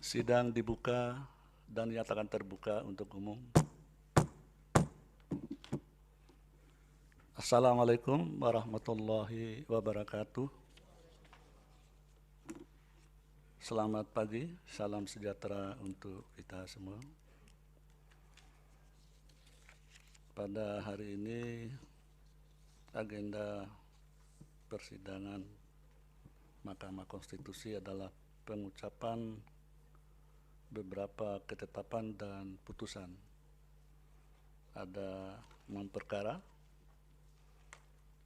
Sidang dibuka dan dinyatakan terbuka untuk umum. Assalamualaikum warahmatullahi wabarakatuh. Selamat pagi, salam sejahtera untuk kita semua. Pada hari ini agenda persidangan Mahkamah Konstitusi adalah pengucapan beberapa ketetapan dan putusan. Ada 6 perkara.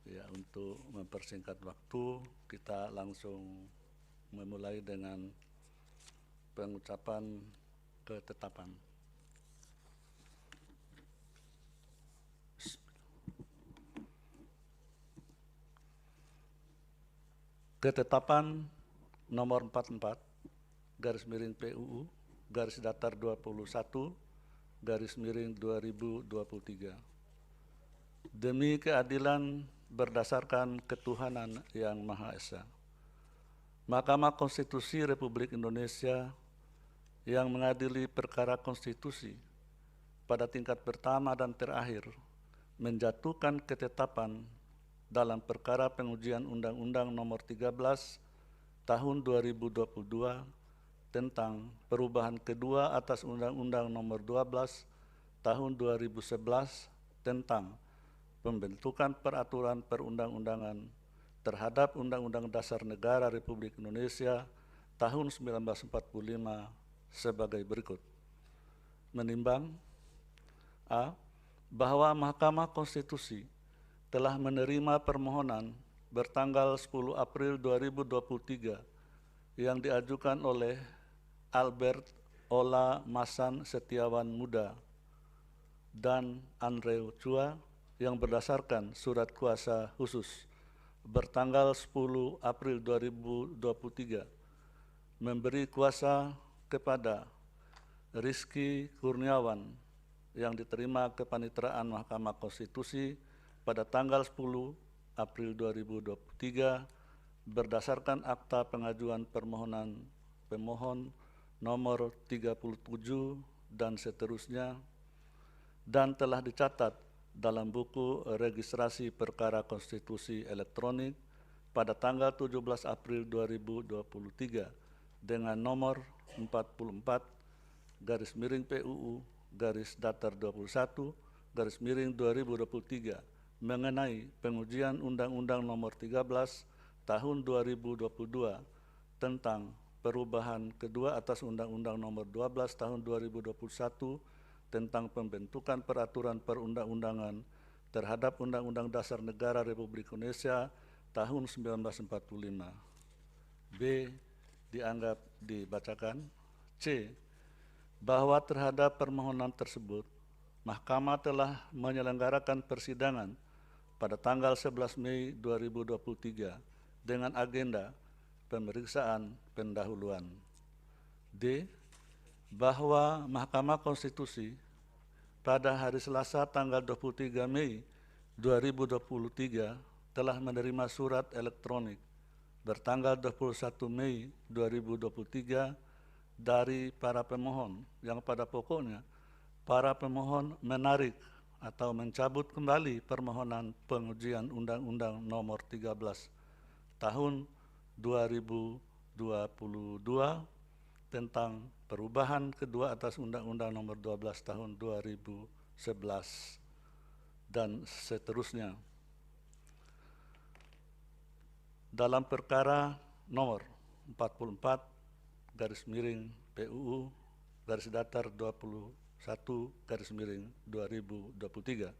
Ya, untuk mempersingkat waktu, kita langsung memulai dengan pengucapan ketetapan. Ketetapan nomor 44 garis miring PUU garis datar 21 garis miring 2023. Demi keadilan berdasarkan ketuhanan yang Maha Esa, Mahkamah Konstitusi Republik Indonesia yang mengadili perkara konstitusi pada tingkat pertama dan terakhir menjatuhkan ketetapan dalam perkara pengujian Undang-Undang Nomor 13 Tahun 2022 tentang perubahan kedua atas Undang-Undang Nomor 12 Tahun 2011 tentang pembentukan peraturan perundang-undangan terhadap Undang-Undang Dasar Negara Republik Indonesia tahun 1945 sebagai berikut. Menimbang A. Bahwa Mahkamah Konstitusi telah menerima permohonan bertanggal 10 April 2023 yang diajukan oleh Albert Ola Masan Setiawan Muda dan Andrew Chua yang berdasarkan surat kuasa khusus bertanggal 10 April 2023 memberi kuasa kepada Rizky Kurniawan yang diterima kepanitraan Mahkamah Konstitusi pada tanggal 10 April 2023 berdasarkan akta pengajuan permohonan pemohon nomor 37 dan seterusnya, dan telah dicatat dalam buku registrasi perkara konstitusi elektronik pada tanggal 17 April 2023 dengan nomor 44 garis miring PUU garis datar 21 garis miring 2023 mengenai pengujian Undang-Undang Nomor 13 Tahun 2022 tentang perubahan kedua atas Undang-Undang Nomor 12 Tahun 2021 tentang pembentukan peraturan perundang-undangan terhadap Undang-Undang Dasar Negara Republik Indonesia tahun 1945. B. Dianggap dibacakan. C. Bahwa terhadap permohonan tersebut, Mahkamah telah menyelenggarakan persidangan pada tanggal 11 Mei 2023 dengan agenda pemeriksaan pendahuluan. D. Bahwa Mahkamah Konstitusi pada hari Selasa tanggal 23 Mei 2023 telah menerima surat elektronik bertanggal 21 Mei 2023 dari para pemohon yang pada pokoknya para pemohon menarik atau mencabut kembali permohonan pengujian Undang-Undang Nomor 13 Tahun 2022 tentang perubahan kedua atas Undang-Undang Nomor 12 Tahun 2011 dan seterusnya. Dalam perkara nomor 44 garis miring PUU garis datar 21 garis miring 2023.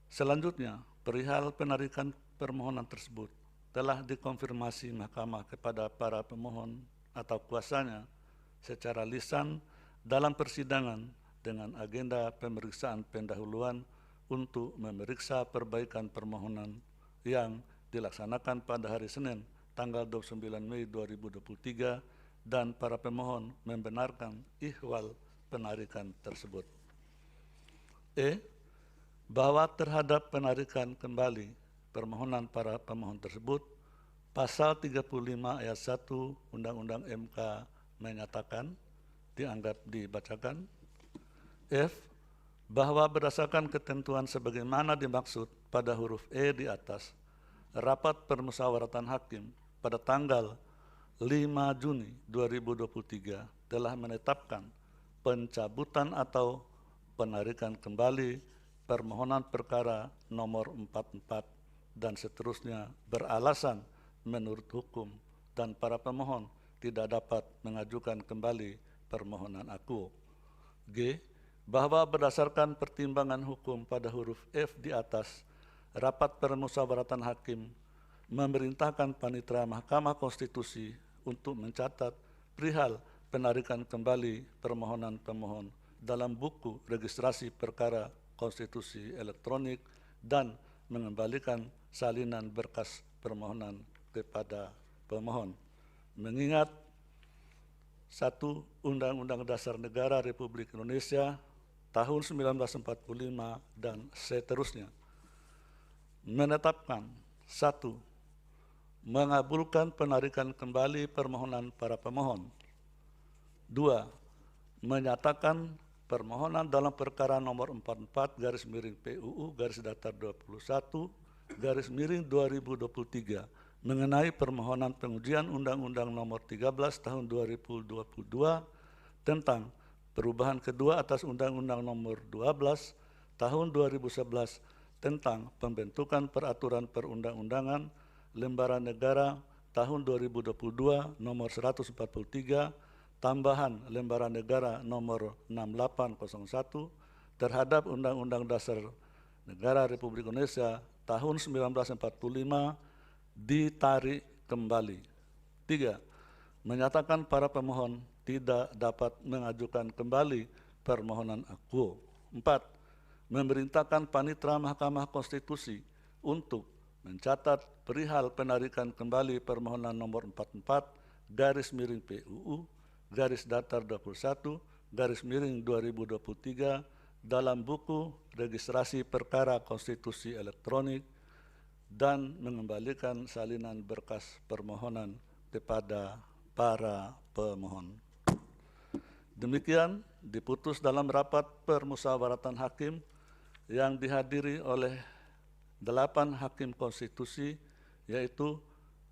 Selanjutnya, perihal penarikan permohonan tersebut telah dikonfirmasi Mahkamah kepada para pemohon atau kuasanya secara lisan dalam persidangan dengan agenda pemeriksaan pendahuluan untuk memeriksa perbaikan permohonan yang dilaksanakan pada hari Senin tanggal 29 Mei 2023 dan para pemohon membenarkan ihwal penarikan tersebut. E. Bahwa terhadap penarikan kembali permohonan para pemohon tersebut, Pasal 35 ayat 1 Undang-Undang MK menyatakan, dianggap dibacakan. F. Bahwa berdasarkan ketentuan sebagaimana dimaksud pada huruf E di atas, rapat permusyawaratan hakim pada tanggal 5 Juni 2023 telah menetapkan pencabutan atau penarikan kembali permohonan perkara nomor 44 dan seterusnya beralasan menurut hukum dan para pemohon tidak dapat mengajukan kembali permohonan akuo. G. Bahwa berdasarkan pertimbangan hukum pada huruf F di atas, rapat permusyawaratan hakim memerintahkan Panitera Mahkamah Konstitusi untuk mencatat perihal penarikan kembali permohonan pemohon dalam buku registrasi perkara konstitusi elektronik dan mengembalikan salinan berkas permohonan kepada pemohon. Mengingat 1. Undang-Undang Dasar Negara Republik Indonesia tahun 1945 dan seterusnya menetapkan 1. Mengabulkan penarikan kembali permohonan para pemohon. 2. Menyatakan permohonan dalam perkara nomor 44-PUU-21-2023 mengenai permohonan pengujian Undang-Undang nomor 13 tahun 2022 tentang perubahan kedua atas Undang-Undang nomor 12 tahun 2011 tentang pembentukan peraturan perundang-undangan lembaran negara tahun 2022 nomor 143 tambahan lembaran negara nomor 6801 terhadap Undang-Undang Dasar Negara Republik Indonesia tahun 1945 ditarik kembali. 3. Menyatakan para pemohon tidak dapat mengajukan kembali permohonan akuo. 4. Memerintahkan Panitera Mahkamah Konstitusi untuk mencatat perihal penarikan kembali permohonan nomor 44-PUU-21-2023 dalam buku registrasi perkara konstitusi elektronik dan mengembalikan salinan berkas permohonan kepada para pemohon. Demikian diputus dalam rapat permusyawaratan hakim yang dihadiri oleh 8 hakim konstitusi, yaitu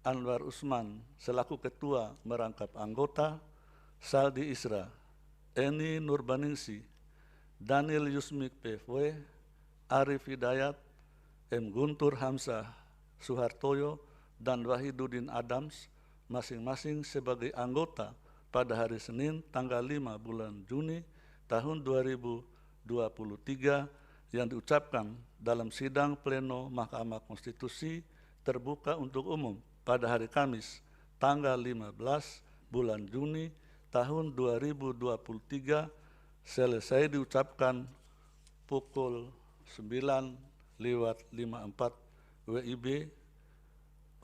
Anwar Usman selaku ketua merangkap anggota, Saldi Isra, Eni Nurbaningsi, Daniel Yusmik PFW, Arif Hidayat, M. Guntur Hamzah Suhartoyo, dan Wahidudin Adams, masing-masing sebagai anggota pada hari Senin tanggal 5 bulan Juni tahun 2023 yang diucapkan dalam sidang pleno Mahkamah Konstitusi terbuka untuk umum pada hari Kamis tanggal 15 bulan Juni tahun 2023 selesai diucapkan pukul 9:54 WIB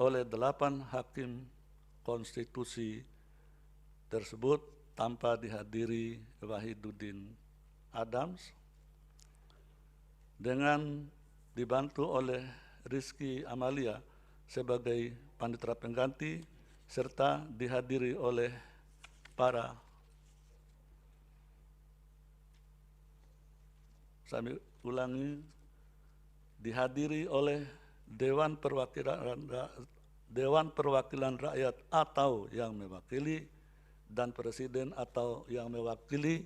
oleh 8 hakim konstitusi tersebut tanpa dihadiri Wahidudin Adams, dengan dibantu oleh Rizky Amalia sebagai panitera pengganti serta dihadiri oleh para dihadiri oleh Dewan Perwakilan Rakyat atau yang mewakili dan Presiden atau yang mewakili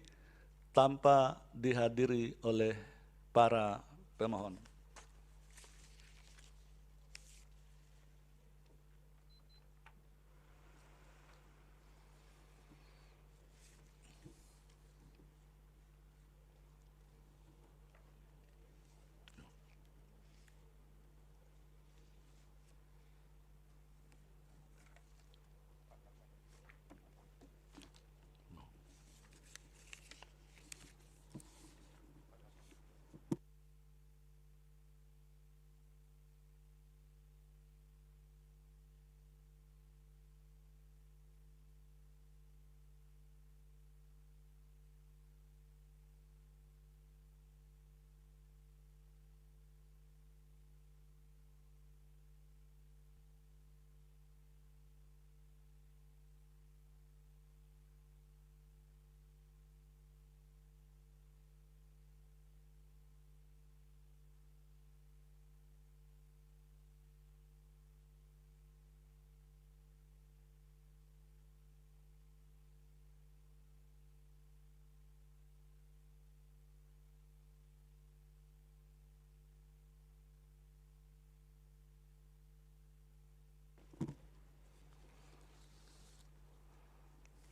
tanpa dihadiri oleh para pemohon.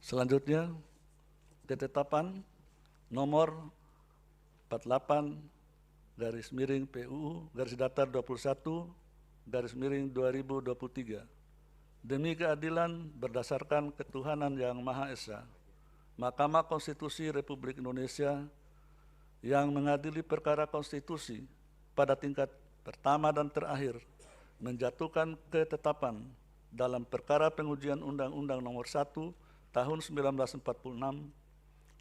Selanjutnya, ketetapan nomor 48 garis miring PUU garis datar 21 garis miring 2023. Demi keadilan berdasarkan ketuhanan yang Maha Esa, Mahkamah Konstitusi Republik Indonesia yang mengadili perkara konstitusi pada tingkat pertama dan terakhir menjatuhkan ketetapan dalam perkara pengujian Undang-Undang Nomor 1 Tahun 1946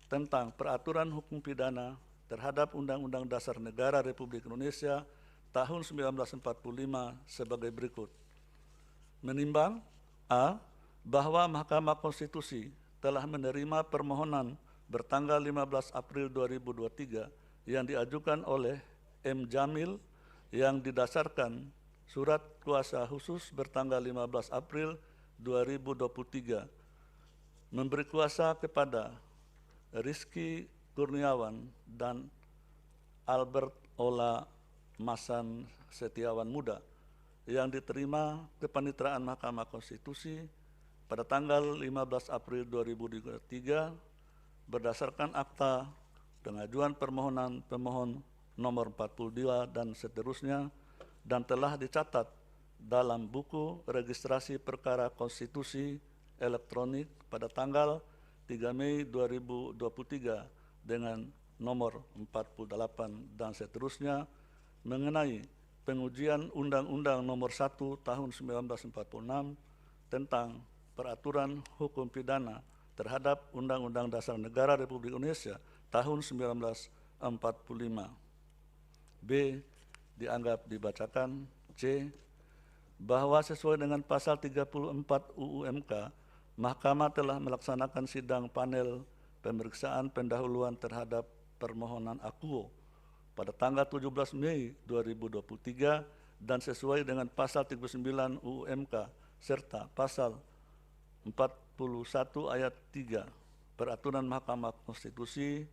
tentang peraturan hukum pidana terhadap Undang-Undang Dasar Negara Republik Indonesia tahun 1945 sebagai berikut. Menimbang A. Bahwa Mahkamah Konstitusi telah menerima permohonan bertanggal 15 April 2023 yang diajukan oleh M. Jamil yang didasarkan surat kuasa khusus bertanggal 15 April 2023 memberi kuasa kepada Rizky Kurniawan dan Albert Ola Masan Setiawan Muda yang diterima kepanitraan Mahkamah Konstitusi pada tanggal 15 April 2023 berdasarkan akta pengajuan permohonan pemohon nomor 42 dan seterusnya dan telah dicatat dalam buku registrasi perkara konstitusi elektronik pada tanggal 3 Mei 2023 dengan nomor 48 dan seterusnya mengenai pengujian Undang-Undang Nomor 1 Tahun 1946 tentang peraturan hukum pidana terhadap Undang-Undang Dasar Negara Republik Indonesia tahun 1945. B. Dianggap dibacakan. C. Bahwa sesuai dengan pasal 34 UU MK, Mahkamah telah melaksanakan sidang panel pemeriksaan pendahuluan terhadap permohonan akuo pada tanggal 17 Mei 2023 dan sesuai dengan pasal 39 UU MK serta pasal 41 ayat 3 Peraturan Mahkamah Konstitusi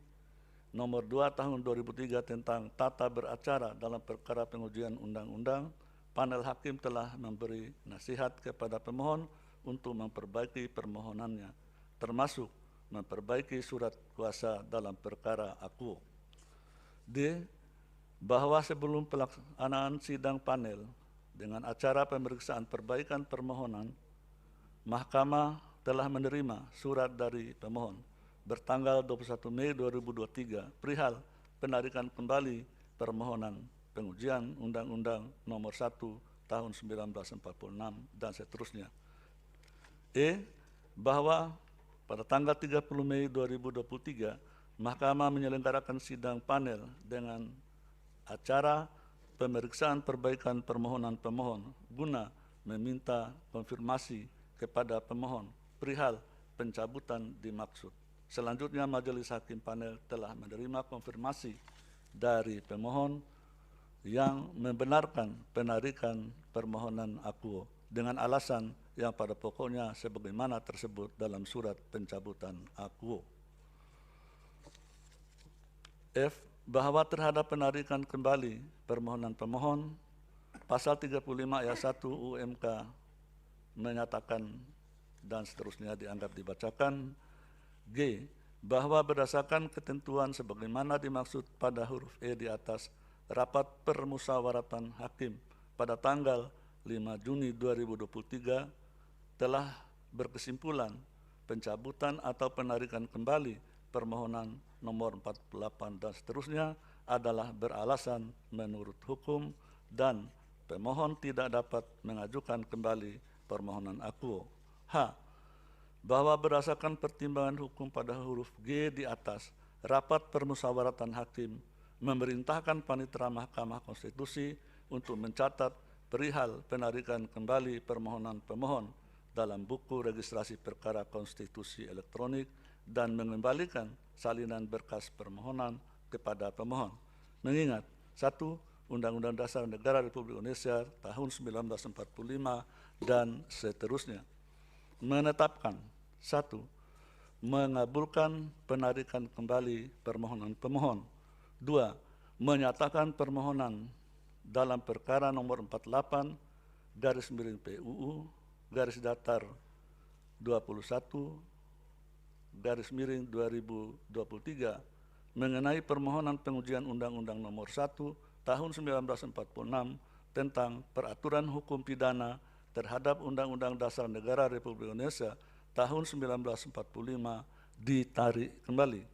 Nomor 2 Tahun 2003 tentang tata beracara dalam perkara pengujian undang-undang, panel hakim telah memberi nasihat kepada pemohon untuk memperbaiki permohonannya, termasuk memperbaiki surat kuasa dalam perkara akuo. D. Bahwa sebelum pelaksanaan sidang panel dengan acara pemeriksaan perbaikan permohonan, Mahkamah telah menerima surat dari pemohon bertanggal 21 Mei 2023 perihal penarikan kembali permohonan pengujian Undang-Undang Nomor 1 Tahun 1946 dan seterusnya. E. Bahwa pada tanggal 30 Mei 2023 Mahkamah menyelenggarakan sidang panel dengan acara pemeriksaan perbaikan permohonan pemohon guna meminta konfirmasi kepada pemohon perihal pencabutan dimaksud. Selanjutnya Majelis Hakim Panel telah menerima konfirmasi dari pemohon yang membenarkan penarikan permohonan akuo dengan alasan yang pada pokoknya sebagaimana tersebut dalam surat pencabutan akuo. F. Bahwa terhadap penarikan kembali permohonan pemohon, pasal 35 ayat 1 UMK menyatakan dan seterusnya dianggap dibacakan. G. Bahwa berdasarkan ketentuan sebagaimana dimaksud pada huruf E di atas, rapat permusyawaratan hakim pada tanggal 5 Juni 2023 telah berkesimpulan pencabutan atau penarikan kembali permohonan nomor 48 dan seterusnya adalah beralasan menurut hukum dan pemohon tidak dapat mengajukan kembali permohonan akuo. H. Bahwa berdasarkan pertimbangan hukum pada huruf G di atas, rapat permusyawaratan hakim memerintahkan panitera Mahkamah Konstitusi untuk mencatat perihal penarikan kembali permohonan pemohon dalam buku registrasi perkara konstitusi elektronik dan mengembalikan salinan berkas permohonan kepada pemohon. Mengingat 1. Undang-Undang Dasar Negara Republik Indonesia tahun 1945 dan seterusnya. Menetapkan 1. Mengabulkan penarikan kembali permohonan pemohon. 2. Menyatakan permohonan dalam perkara nomor 48 garis miring PUU garis datar 21 1/2023 mengenai permohonan pengujian Undang-Undang Nomor 1 Tahun 1946 tentang peraturan hukum pidana terhadap Undang-Undang Dasar Negara Republik Indonesia tahun 1945 ditarik kembali.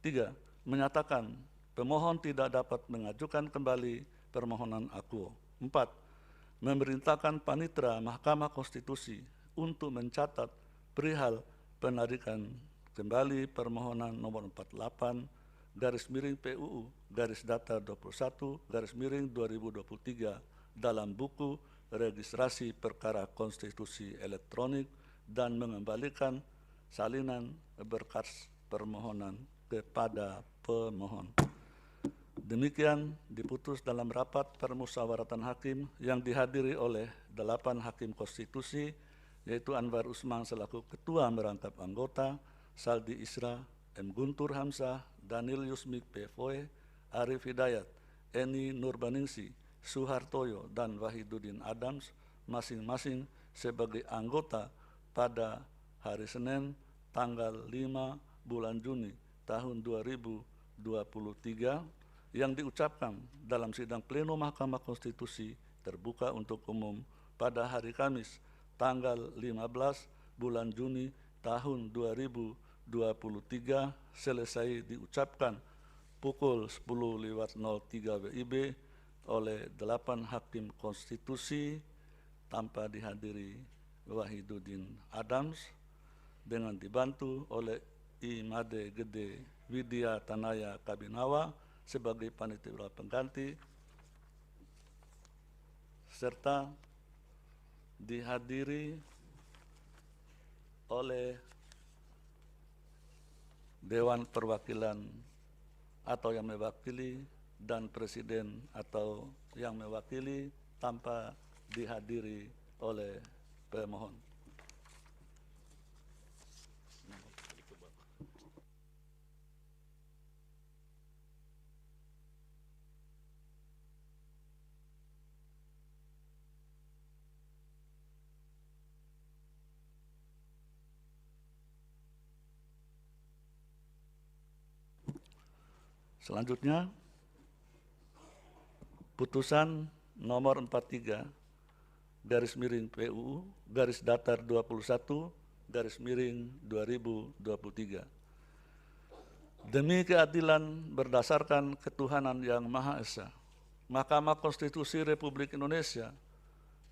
3. Menyatakan pemohon tidak dapat mengajukan kembali permohonan akuo. 4. Memerintahkan Panitera Mahkamah Konstitusi untuk mencatat perihal penarikan kembali permohonan nomor 48/PUU/Data 21/2023 dalam buku registrasi perkara konstitusi elektronik dan mengembalikan salinan berkas permohonan kepada pemohon. Demikian diputus dalam rapat permusyawaratan hakim yang dihadiri oleh 8 hakim konstitusi, yaitu Anwar Usman selaku Ketua Merangkap Anggota, Saldi Isra, M. Guntur Hamzah, Daniel Yusmik P. Foe, Arif Hidayat, Eni Nurbaningsi, Suhartoyo, dan Wahidudin Adams, masing-masing sebagai anggota pada hari Senin tanggal 5 bulan Juni tahun 2023 yang diucapkan dalam sidang pleno Mahkamah Konstitusi terbuka untuk umum pada hari Kamis tanggal 15 bulan Juni tahun 2023 selesai diucapkan pukul 10.03 WIB oleh 8 hakim konstitusi tanpa dihadiri Wahidudin Adams dengan dibantu oleh Imade Gede Widya Tanaya Kabinawa sebagai panitia pengganti serta dihadiri oleh Dewan Perwakilan atau yang mewakili dan Presiden atau yang mewakili tanpa dihadiri oleh pemohon. Selanjutnya, putusan nomor 43/PUU /Datar 21/2023. Demi keadilan berdasarkan ketuhanan yang Maha Esa, Mahkamah Konstitusi Republik Indonesia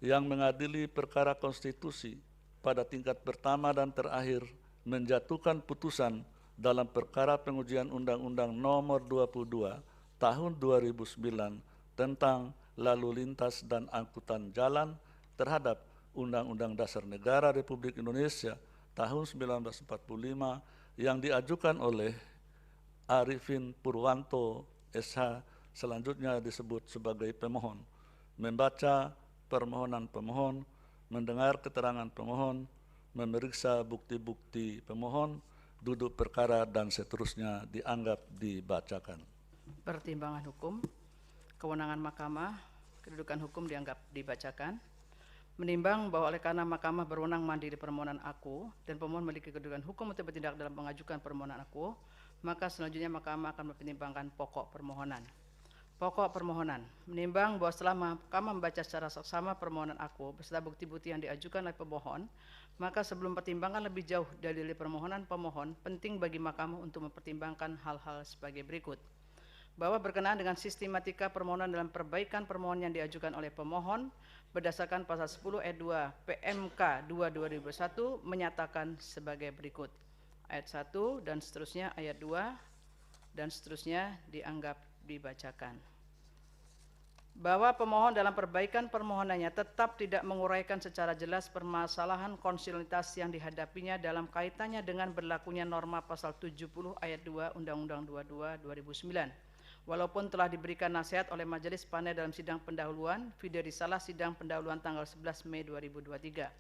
yang mengadili perkara konstitusi pada tingkat pertama dan terakhir menjatuhkan putusan dalam perkara pengujian Undang-Undang Nomor 22 Tahun 2009 tentang lalu lintas dan angkutan jalan terhadap Undang-Undang Dasar Negara Republik Indonesia tahun 1945 yang diajukan oleh Arifin Purwanto SH, selanjutnya disebut sebagai pemohon, membaca permohonan pemohon, mendengar keterangan pemohon, memeriksa bukti-bukti pemohon, duduk perkara, dan seterusnya dianggap dibacakan. Pertimbangan hukum, kewenangan mahkamah, kedudukan hukum dianggap dibacakan. Menimbang bahwa oleh karena mahkamah berwenang mandiri permohonan akuo dan pemohon memiliki kedudukan hukum untuk bertindak dalam mengajukan permohonan akuo, maka selanjutnya mahkamah akan mempertimbangkan pokok permohonan. Pokok permohonan, menimbang bahwa setelah mahkamah membaca secara saksama permohonan akuo beserta bukti-bukti yang diajukan oleh pemohon, maka sebelum pertimbangan lebih jauh dalil permohonan pemohon, penting bagi mahkamah untuk mempertimbangkan hal-hal sebagai berikut. Bahwa berkenaan dengan sistematika permohonan dalam perbaikan permohonan yang diajukan oleh pemohon, berdasarkan pasal 10 ayat 2 PMK 2/2001 menyatakan sebagai berikut. Ayat 1 dan seterusnya, ayat 2 dan seterusnya dianggap dibacakan. Bahwa pemohon dalam perbaikan permohonannya tetap tidak menguraikan secara jelas permasalahan konstitusionalitas yang dihadapinya dalam kaitannya dengan berlakunya norma pasal 70 ayat 2 Undang-Undang 22/2009. Walaupun telah diberikan nasihat oleh Majelis Panel dalam sidang pendahuluan, video risalah sidang pendahuluan tanggal 11 Mei 2023.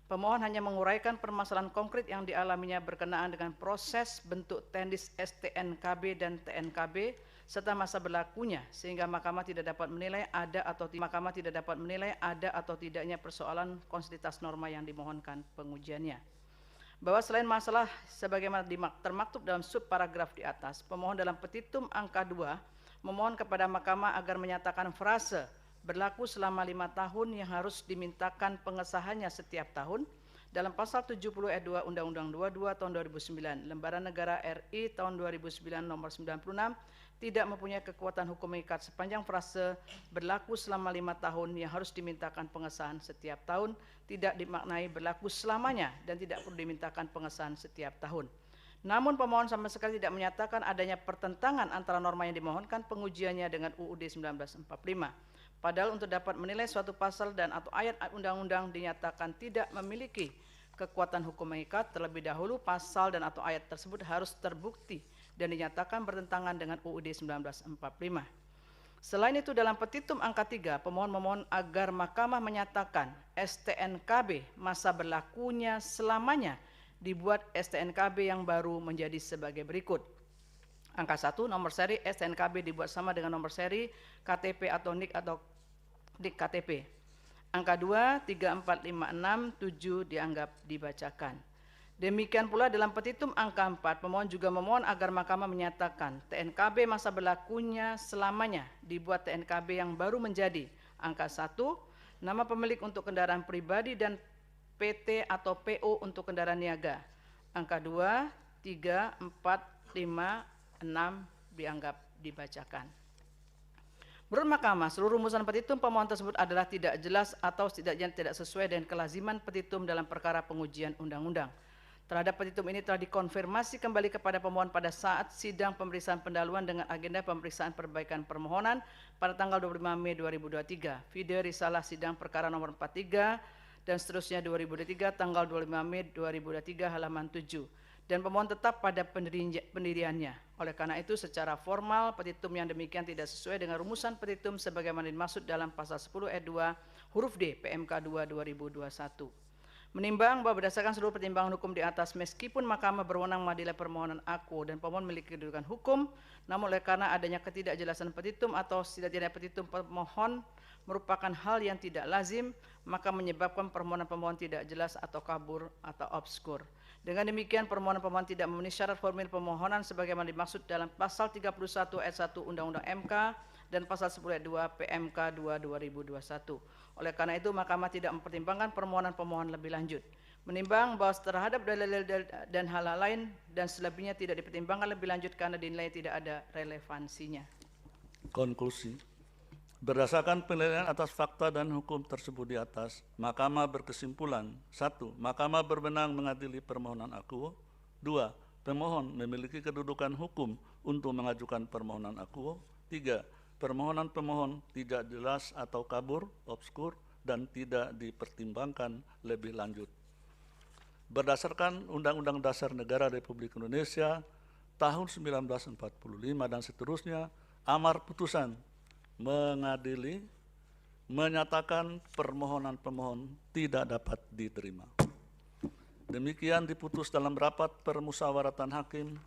Pemohon hanya menguraikan permasalahan konkret yang dialaminya berkenaan dengan proses bentuk teknis STNKB dan TNKB serta masa berlakunya, sehingga mahkamah tidak dapat menilai ada atau tidaknya persoalan konstitusitas norma yang dimohonkan pengujiannya. bahwa selain masalah sebagaimana termaktub dalam subparagraf di atas, pemohon dalam petitum angka 2 memohon kepada Mahkamah agar menyatakan frase berlaku selama 5 tahun yang harus dimintakan pengesahannya setiap tahun dalam pasal 70 ayat 2 Undang-Undang 22 tahun 2009, Lembaran Negara RI tahun 2009 nomor 96 tidak mempunyai kekuatan hukum mengikat sepanjang frase berlaku selama 5 tahun yang harus dimintakan pengesahan setiap tahun tidak dimaknai berlaku selamanya dan tidak perlu dimintakan pengesahan setiap tahun. Namun pemohon sama sekali tidak menyatakan adanya pertentangan antara norma yang dimohonkan pengujiannya dengan UUD 1945. Padahal untuk dapat menilai suatu pasal dan atau ayat undang-undang dinyatakan tidak memiliki kekuatan hukum mengikat, terlebih dahulu pasal dan atau ayat tersebut harus terbukti dan dinyatakan bertentangan dengan UUD 1945. Selain itu dalam petitum angka 3, pemohon memohon agar Mahkamah menyatakan STNKB masa berlakunya selamanya dibuat STNKB yang baru menjadi sebagai berikut. Angka 1, nomor seri STNKB dibuat sama dengan nomor seri KTP atau NIK atau NIK KTP. Angka 2, 3, 4, 5, 6, 7 dianggap dibacakan. Demikian pula dalam petitum angka 4, pemohon juga memohon agar Mahkamah menyatakan TNKB masa berlakunya selamanya dibuat TNKB yang baru menjadi angka 1, nama pemilik untuk kendaraan pribadi dan PT atau PO untuk kendaraan niaga. Angka 2, 3, 4, 5, 6 dianggap dibacakan. Menurut Mahkamah, seluruh rumusan petitum pemohon tersebut adalah tidak jelas atau setidaknya tidak sesuai dengan kelaziman petitum dalam perkara pengujian undang-undang. Terhadap petitum ini telah dikonfirmasi kembali kepada pemohon pada saat sidang pemeriksaan pendahuluan dengan agenda pemeriksaan perbaikan permohonan pada tanggal 25 Mei 2023. Video risalah sidang perkara nomor 43 dan seterusnya 2023 tanggal 25 Mei 2023 halaman 7. Dan pemohon tetap pada pendiriannya. Oleh karena itu secara formal petitum yang demikian tidak sesuai dengan rumusan petitum sebagaimana dimaksud dalam pasal 10 ayat 2 huruf D PMK 2 2021. Menimbang bahwa berdasarkan seluruh pertimbangan hukum di atas, meskipun Mahkamah berwenang mengadili permohonan aku dan pemohon memiliki kedudukan hukum, namun oleh karena adanya ketidakjelasan petitum atau setidaknya petitum pemohon merupakan hal yang tidak lazim, maka menyebabkan permohonan pemohon tidak jelas atau kabur atau obskur. Dengan demikian permohonan pemohon tidak memenuhi syarat formil permohonan sebagaimana dimaksud dalam pasal 31 ayat 1 Undang-Undang MK dan pasal 10 ayat 2 PMK 2 2021. Oleh karena itu Mahkamah tidak mempertimbangkan permohonan pemohon lebih lanjut. Menimbang bahwa terhadap dalil dan hal-hal lain dan selebihnya tidak dipertimbangkan lebih lanjut karena dinilai tidak ada relevansinya. Konklusi. Berdasarkan penilaian atas fakta dan hukum tersebut di atas, Mahkamah berkesimpulan: 1. Mahkamah berwenang mengadili permohonan akuo. 2. Pemohon memiliki kedudukan hukum untuk mengajukan permohonan akuo. 3. Permohonan pemohon tidak jelas atau kabur, obskur, dan tidak dipertimbangkan lebih lanjut. Berdasarkan Undang-Undang Dasar Negara Republik Indonesia tahun 1945 dan seterusnya, amar putusan mengadili menyatakan permohonan pemohon tidak dapat diterima. Demikian diputus dalam rapat permusyawaratan hakim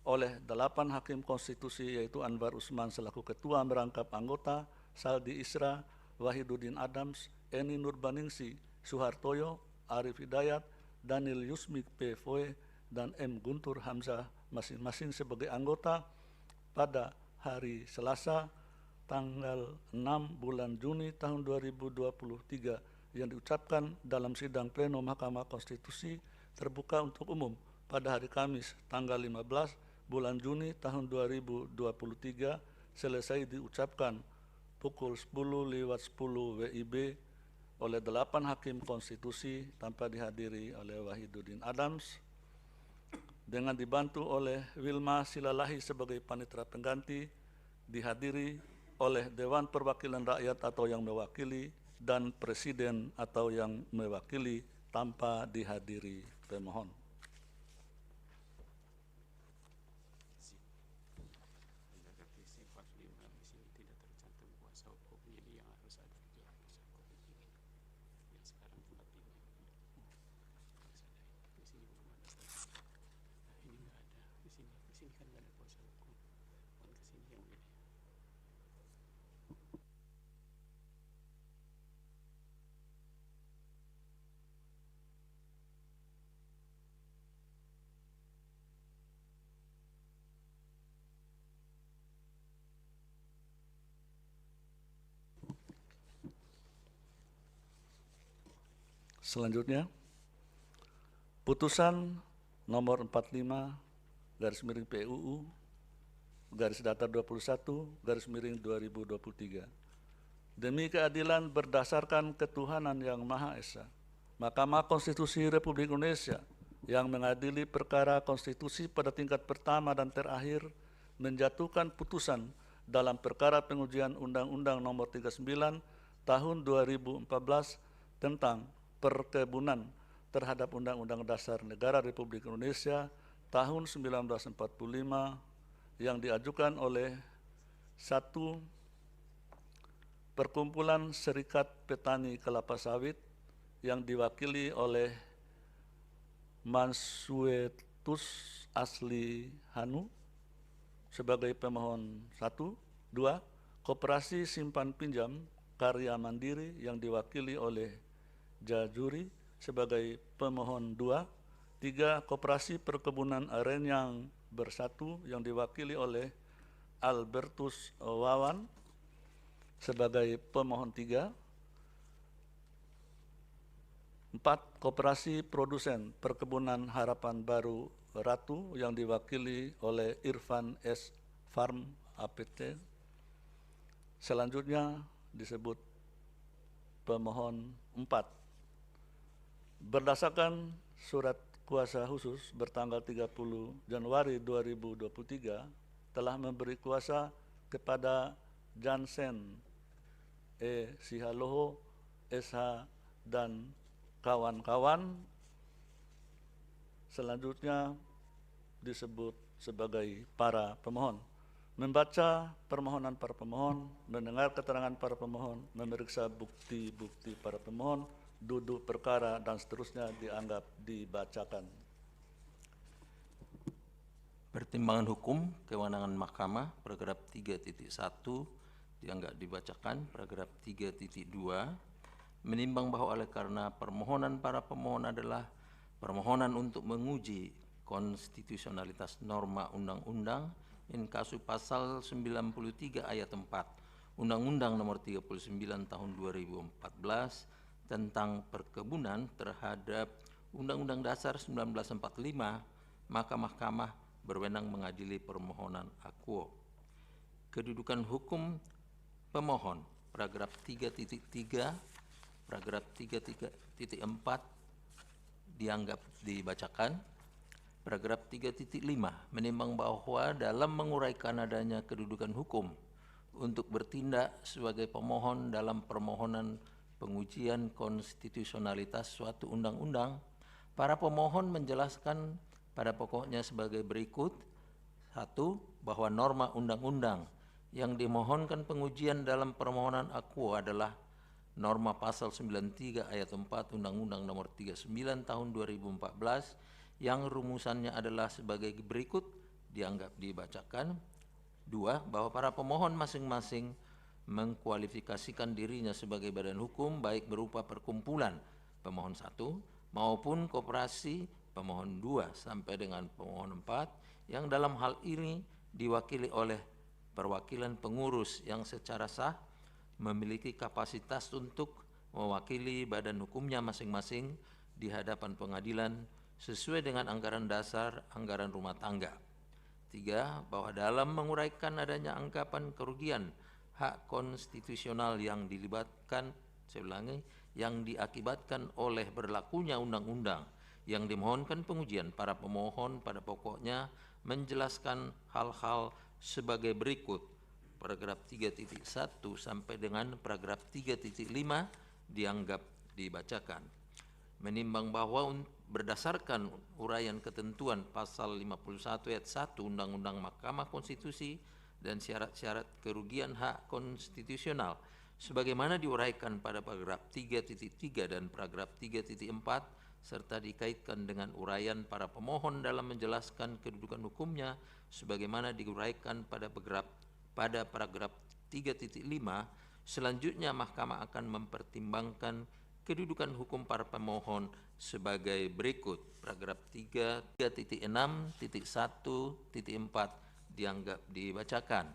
oleh 8 hakim konstitusi, yaitu Anwar Usman selaku ketua merangkap anggota, Saldi Isra, Wahiduddin Adams, Eni Nurbaningsi, Suhartoyo, Arif Hidayat, Daniel Yusmik P. Foe, dan M. Guntur Hamzah masing-masing sebagai anggota pada hari Selasa tanggal 6 bulan Juni tahun 2023 yang diucapkan dalam sidang pleno Mahkamah Konstitusi terbuka untuk umum pada hari Kamis tanggal 15 bulan Juni tahun 2023 selesai diucapkan pukul 10:10 WIB oleh 8 hakim konstitusi tanpa dihadiri oleh Wahiduddin Adams, dengan dibantu oleh Wilma Silalahi sebagai panitera pengganti, dihadiri oleh Dewan Perwakilan Rakyat atau yang mewakili, dan Presiden atau yang mewakili tanpa dihadiri pemohon. Selanjutnya, putusan nomor 45 garis miring PUU garis datar 21 garis miring 2023. Demi keadilan berdasarkan ketuhanan yang Maha Esa, Mahkamah Konstitusi Republik Indonesia yang mengadili perkara konstitusi pada tingkat pertama dan terakhir menjatuhkan putusan dalam perkara pengujian Undang-Undang Nomor 39 Tahun 2014 tentang perkebunan terhadap Undang-Undang Dasar Negara Republik Indonesia tahun 1945 yang diajukan oleh satu Perkumpulan Serikat Petani Kelapa Sawit yang diwakili oleh Mansuetus Asli Hanu sebagai pemohon 1, 2, Koperasi Simpan Pinjam Karya Mandiri yang diwakili oleh Jajuri sebagai pemohon 2, 3, Koperasi Perkebunan Aren yang Bersatu yang diwakili oleh Albertus Wawan sebagai pemohon 3, 4, Koperasi Produsen Perkebunan Harapan Baru Ratu yang diwakili oleh Irfan S. Farm APT. Selanjutnya disebut pemohon 4. Berdasarkan surat kuasa khusus bertanggal 30 Januari 2023 telah memberi kuasa kepada Jansen E. Sihaloho, SH, dan kawan-kawan. Selanjutnya disebut sebagai para pemohon. Membaca permohonan para pemohon, mendengar keterangan para pemohon, memeriksa bukti-bukti para pemohon, duduk perkara, dan seterusnya dianggap dibacakan. Pertimbangan hukum kewenangan Mahkamah, paragraf 3.1 dianggap dibacakan. Paragraf 3.2, menimbang bahwa oleh karena permohonan para pemohon adalah permohonan untuk menguji konstitusionalitas norma undang-undang in kasu pasal 93 ayat 4 Undang-Undang Nomor 39 Tahun 2014 tentang perkebunan terhadap Undang-Undang Dasar 1945, maka Mahkamah berwenang mengadili permohonan akuo. Kedudukan hukum pemohon, paragraf 3.3, paragraf 3.4 dianggap dibacakan. Paragraf 3.5, menimbang bahwa dalam menguraikan adanya kedudukan hukum untuk bertindak sebagai pemohon dalam permohonan pengujian konstitusionalitas suatu undang-undang, para pemohon menjelaskan pada pokoknya sebagai berikut. 1. Bahwa norma undang-undang yang dimohonkan pengujian dalam permohonan akuo adalah norma pasal 93 ayat 4 Undang-Undang Nomor 39 Tahun 2014 yang rumusannya adalah sebagai berikut, dianggap dibacakan. 2. Bahwa para pemohon masing-masing mengkualifikasikan dirinya sebagai badan hukum baik berupa perkumpulan pemohon 1 maupun koperasi pemohon 2 sampai dengan pemohon 4 yang dalam hal ini diwakili oleh perwakilan pengurus yang secara sah memiliki kapasitas untuk mewakili badan hukumnya masing-masing di hadapan pengadilan sesuai dengan anggaran dasar anggaran rumah tangga. 3. Bahwa dalam menguraikan adanya anggapan kerugian hak konstitusional yang dilibatkan, saya ulangi, yang diakibatkan oleh berlakunya undang-undang yang dimohonkan pengujian, para pemohon pada pokoknya menjelaskan hal-hal sebagai berikut. Paragraf 3.1 sampai dengan paragraf 3.5 dianggap dibacakan. Menimbang bahwa berdasarkan uraian ketentuan pasal 51 ayat 1 Undang-Undang Mahkamah Konstitusi dan syarat-syarat kerugian hak konstitusional sebagaimana diuraikan pada paragraf 3.3 dan paragraf 3.4 serta dikaitkan dengan uraian para pemohon dalam menjelaskan kedudukan hukumnya sebagaimana diuraikan pada paragraf 3.5, selanjutnya Mahkamah akan mempertimbangkan kedudukan hukum para pemohon sebagai berikut. Paragraf 3.6.1.4 dianggap dibacakan.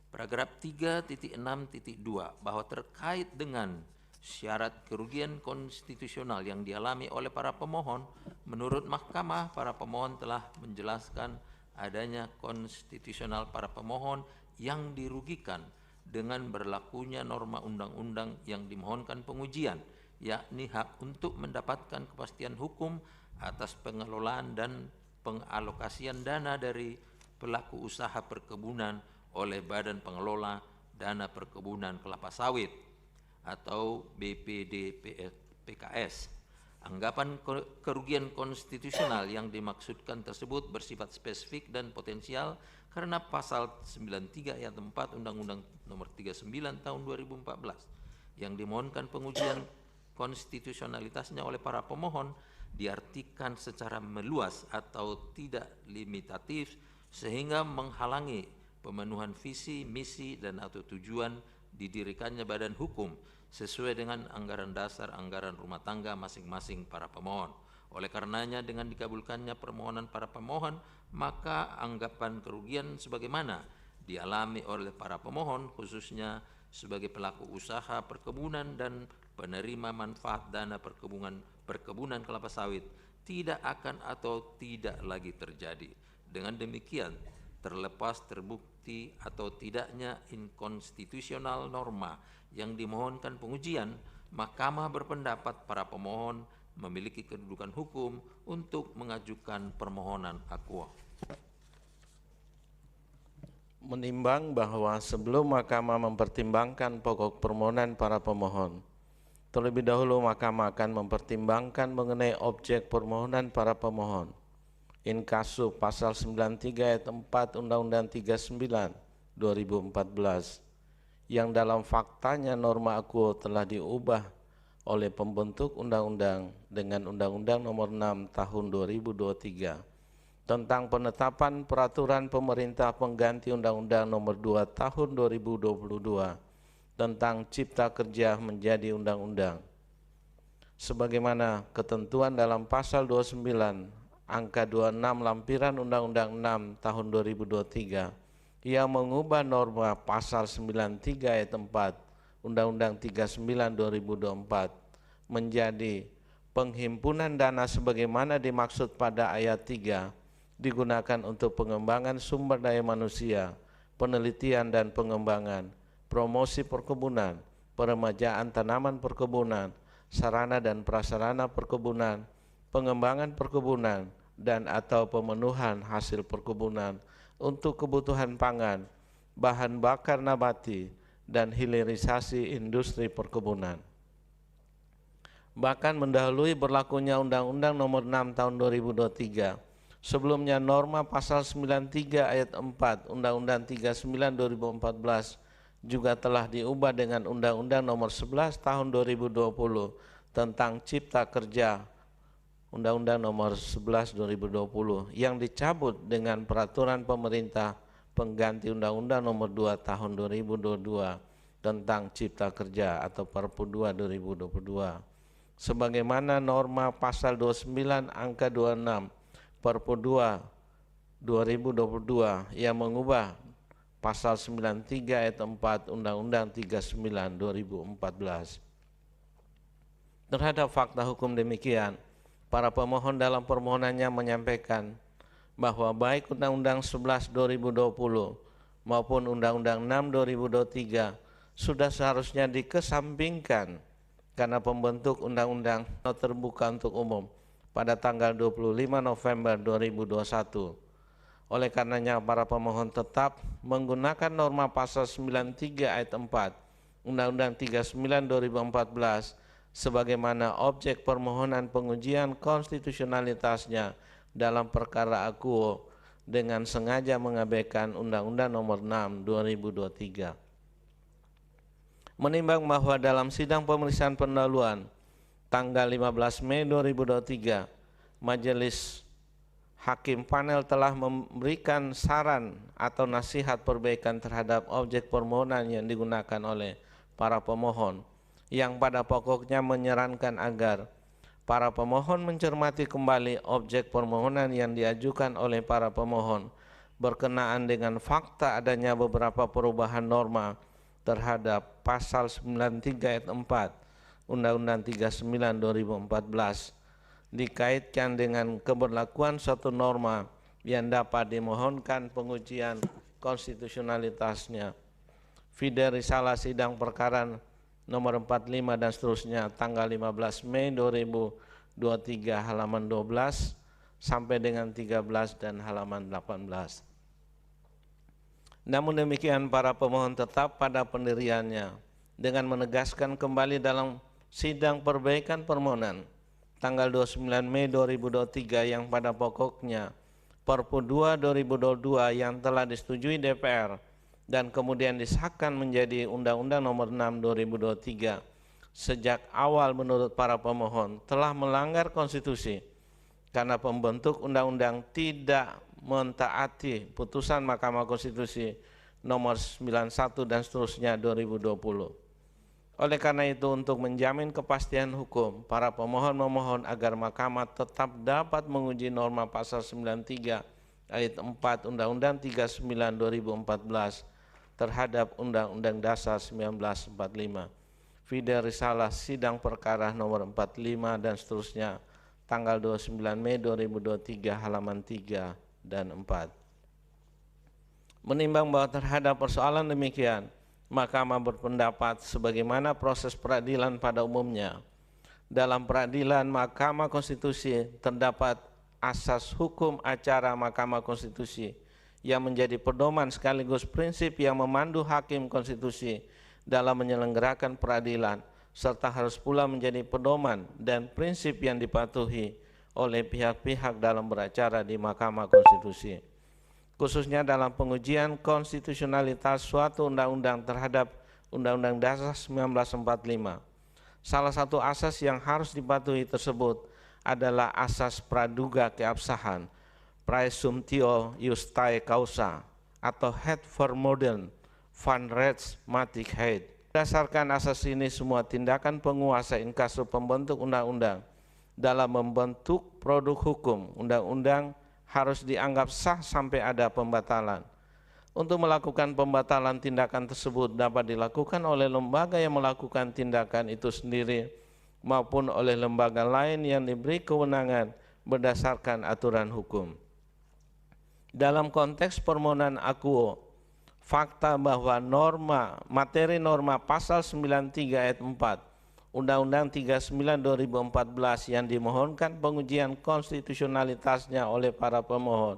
Paragraf 3.6.2 bahwa terkait dengan syarat kerugian konstitusional yang dialami oleh para pemohon, menurut Mahkamah, para pemohon telah menjelaskan adanya konstitusional para pemohon yang dirugikan dengan berlakunya norma undang-undang yang dimohonkan pengujian, yakni hak untuk mendapatkan kepastian hukum atas pengelolaan dan pengalokasian dana dari pelaku usaha perkebunan oleh Badan Pengelola Dana Perkebunan Kelapa Sawit atau BPDPKS. Anggapan kerugian konstitusional yang dimaksudkan tersebut bersifat spesifik dan potensial karena pasal 93 ayat 4 Undang-Undang Nomor 39 tahun 2014 yang dimohonkan pengujian konstitusionalitasnya oleh para pemohon diartikan secara meluas atau tidak limitatif sehingga menghalangi pemenuhan visi, misi, dan atau tujuan didirikannya badan hukum sesuai dengan anggaran dasar anggaran rumah tangga masing-masing para pemohon. Oleh karenanya dengan dikabulkannya permohonan para pemohon, maka anggapan kerugian sebagaimana dialami oleh para pemohon khususnya sebagai pelaku usaha perkebunan dan penerima manfaat dana perkebunan kelapa sawit tidak akan atau tidak lagi terjadi. Dengan demikian, terlepas terbukti atau tidaknya inkonstitusional norma yang dimohonkan pengujian, Mahkamah berpendapat para pemohon memiliki kedudukan hukum untuk mengajukan permohonan akuo. Menimbang bahwa sebelum Mahkamah mempertimbangkan pokok permohonan para pemohon, terlebih dahulu Mahkamah akan mempertimbangkan mengenai objek permohonan para pemohon. In kasu pasal 93 ayat 4 Undang-Undang 39 2014 yang dalam faktanya norma akuo telah diubah oleh pembentuk undang-undang dengan Undang-Undang Nomor 6 Tahun 2023 tentang penetapan peraturan pemerintah pengganti Undang-Undang Nomor 2 Tahun 2022 tentang Cipta Kerja menjadi undang-undang. Sebagaimana ketentuan dalam pasal 29 angka 26 lampiran Undang-Undang 6 Tahun 2023 yang mengubah norma pasal 93 ayat 4 Undang-Undang 39 2024 menjadi penghimpunan dana sebagaimana dimaksud pada ayat 3 digunakan untuk pengembangan sumber daya manusia, penelitian dan pengembangan, promosi perkebunan, peremajaan tanaman perkebunan, sarana dan prasarana perkebunan, pengembangan perkebunan dan atau pemenuhan hasil perkebunan untuk kebutuhan pangan, bahan bakar nabati, dan hilirisasi industri perkebunan. Bahkan mendahului berlakunya Undang-Undang Nomor 6 Tahun 2023, sebelumnya norma pasal 93 ayat 4 Undang-Undang 39 2014 juga telah diubah dengan Undang-Undang Nomor 11 Tahun 2020 tentang Cipta Kerja Undang-Undang Nomor 11 2020 yang dicabut dengan peraturan pemerintah pengganti Undang-Undang Nomor 2 Tahun 2022 tentang Cipta Kerja atau Perpu 2 2022 sebagaimana norma pasal 29 angka 26 Perpu 2 2022 yang mengubah pasal 93 ayat 4 Undang-Undang 39 2014. Terhadap fakta hukum demikian, para pemohon dalam permohonannya menyampaikan bahwa baik Undang-Undang 11 2020 maupun Undang-Undang 6 2023 sudah seharusnya dikesampingkan karena pembentuk undang-undang terbuka untuk umum pada tanggal 25 November 2021. Oleh karenanya para pemohon tetap menggunakan norma pasal 93 ayat 4 Undang-Undang 39 2014 sebagaimana objek permohonan pengujian konstitusionalitasnya dalam perkara akuo dengan sengaja mengabaikan Undang-Undang Nomor 6 2023. Menimbang bahwa dalam sidang pemeriksaan pendahuluan tanggal 15 Mei 2023, Majelis Hakim panel telah memberikan saran atau nasihat perbaikan terhadap objek permohonan yang digunakan oleh para pemohon yang pada pokoknya menyarankan agar para pemohon mencermati kembali objek permohonan yang diajukan oleh para pemohon berkenaan dengan fakta adanya beberapa perubahan norma terhadap pasal 93 ayat 4 Undang-Undang 39 2014 dikaitkan dengan keberlakuan suatu norma yang dapat dimohonkan pengujian konstitusionalitasnya. Fide Risalah Sidang Perkara nomor 45 dan seterusnya tanggal 15 Mei 2023 halaman 12 sampai dengan 13 dan halaman 18. Namun demikian para pemohon tetap pada pendiriannya dengan menegaskan kembali dalam sidang perbaikan permohonan tanggal 29 Mei 2023 yang pada pokoknya Perpu 2 2022 yang telah disetujui DPR dan kemudian disahkan menjadi Undang-Undang Nomor 6 2023 sejak awal menurut para pemohon telah melanggar konstitusi karena pembentuk undang-undang tidak mentaati putusan Mahkamah Konstitusi nomor 91 dan seterusnya 2020. Oleh karena itu, untuk menjamin kepastian hukum, para pemohon memohon agar Mahkamah tetap dapat menguji norma pasal 93 ayat 4 Undang-Undang 39 2014 terhadap Undang-Undang Dasar 1945. Fide Risalah Sidang Perkara nomor 45 dan seterusnya tanggal 29 Mei 2023 halaman 3 dan 4. Menimbang bahwa terhadap persoalan demikian, Mahkamah berpendapat sebagaimana proses peradilan pada umumnya. Dalam peradilan Mahkamah Konstitusi terdapat asas hukum acara Mahkamah Konstitusi yang menjadi pedoman sekaligus prinsip yang memandu hakim konstitusi dalam menyelenggarakan peradilan, serta harus pula menjadi pedoman dan prinsip yang dipatuhi oleh pihak-pihak dalam beracara di Mahkamah Konstitusi, khususnya dalam pengujian konstitusionalitas suatu undang-undang terhadap Undang-Undang Dasar 1945. Salah satu asas yang harus dipatuhi tersebut adalah asas praduga keabsahan, praesumptio iustae causa, atau head for modern van rechts matig heid. Berdasarkan asas ini, semua tindakan penguasa in casu pembentuk undang-undang dalam membentuk produk hukum undang-undang harus dianggap sah sampai ada pembatalan. Untuk melakukan pembatalan tindakan tersebut dapat dilakukan oleh lembaga yang melakukan tindakan itu sendiri maupun oleh lembaga lain yang diberi kewenangan berdasarkan aturan hukum. Dalam konteks permohonan akuo, fakta bahwa materi norma pasal 93 ayat 4 Undang-Undang 39 2014 yang dimohonkan pengujian konstitusionalitasnya oleh para pemohon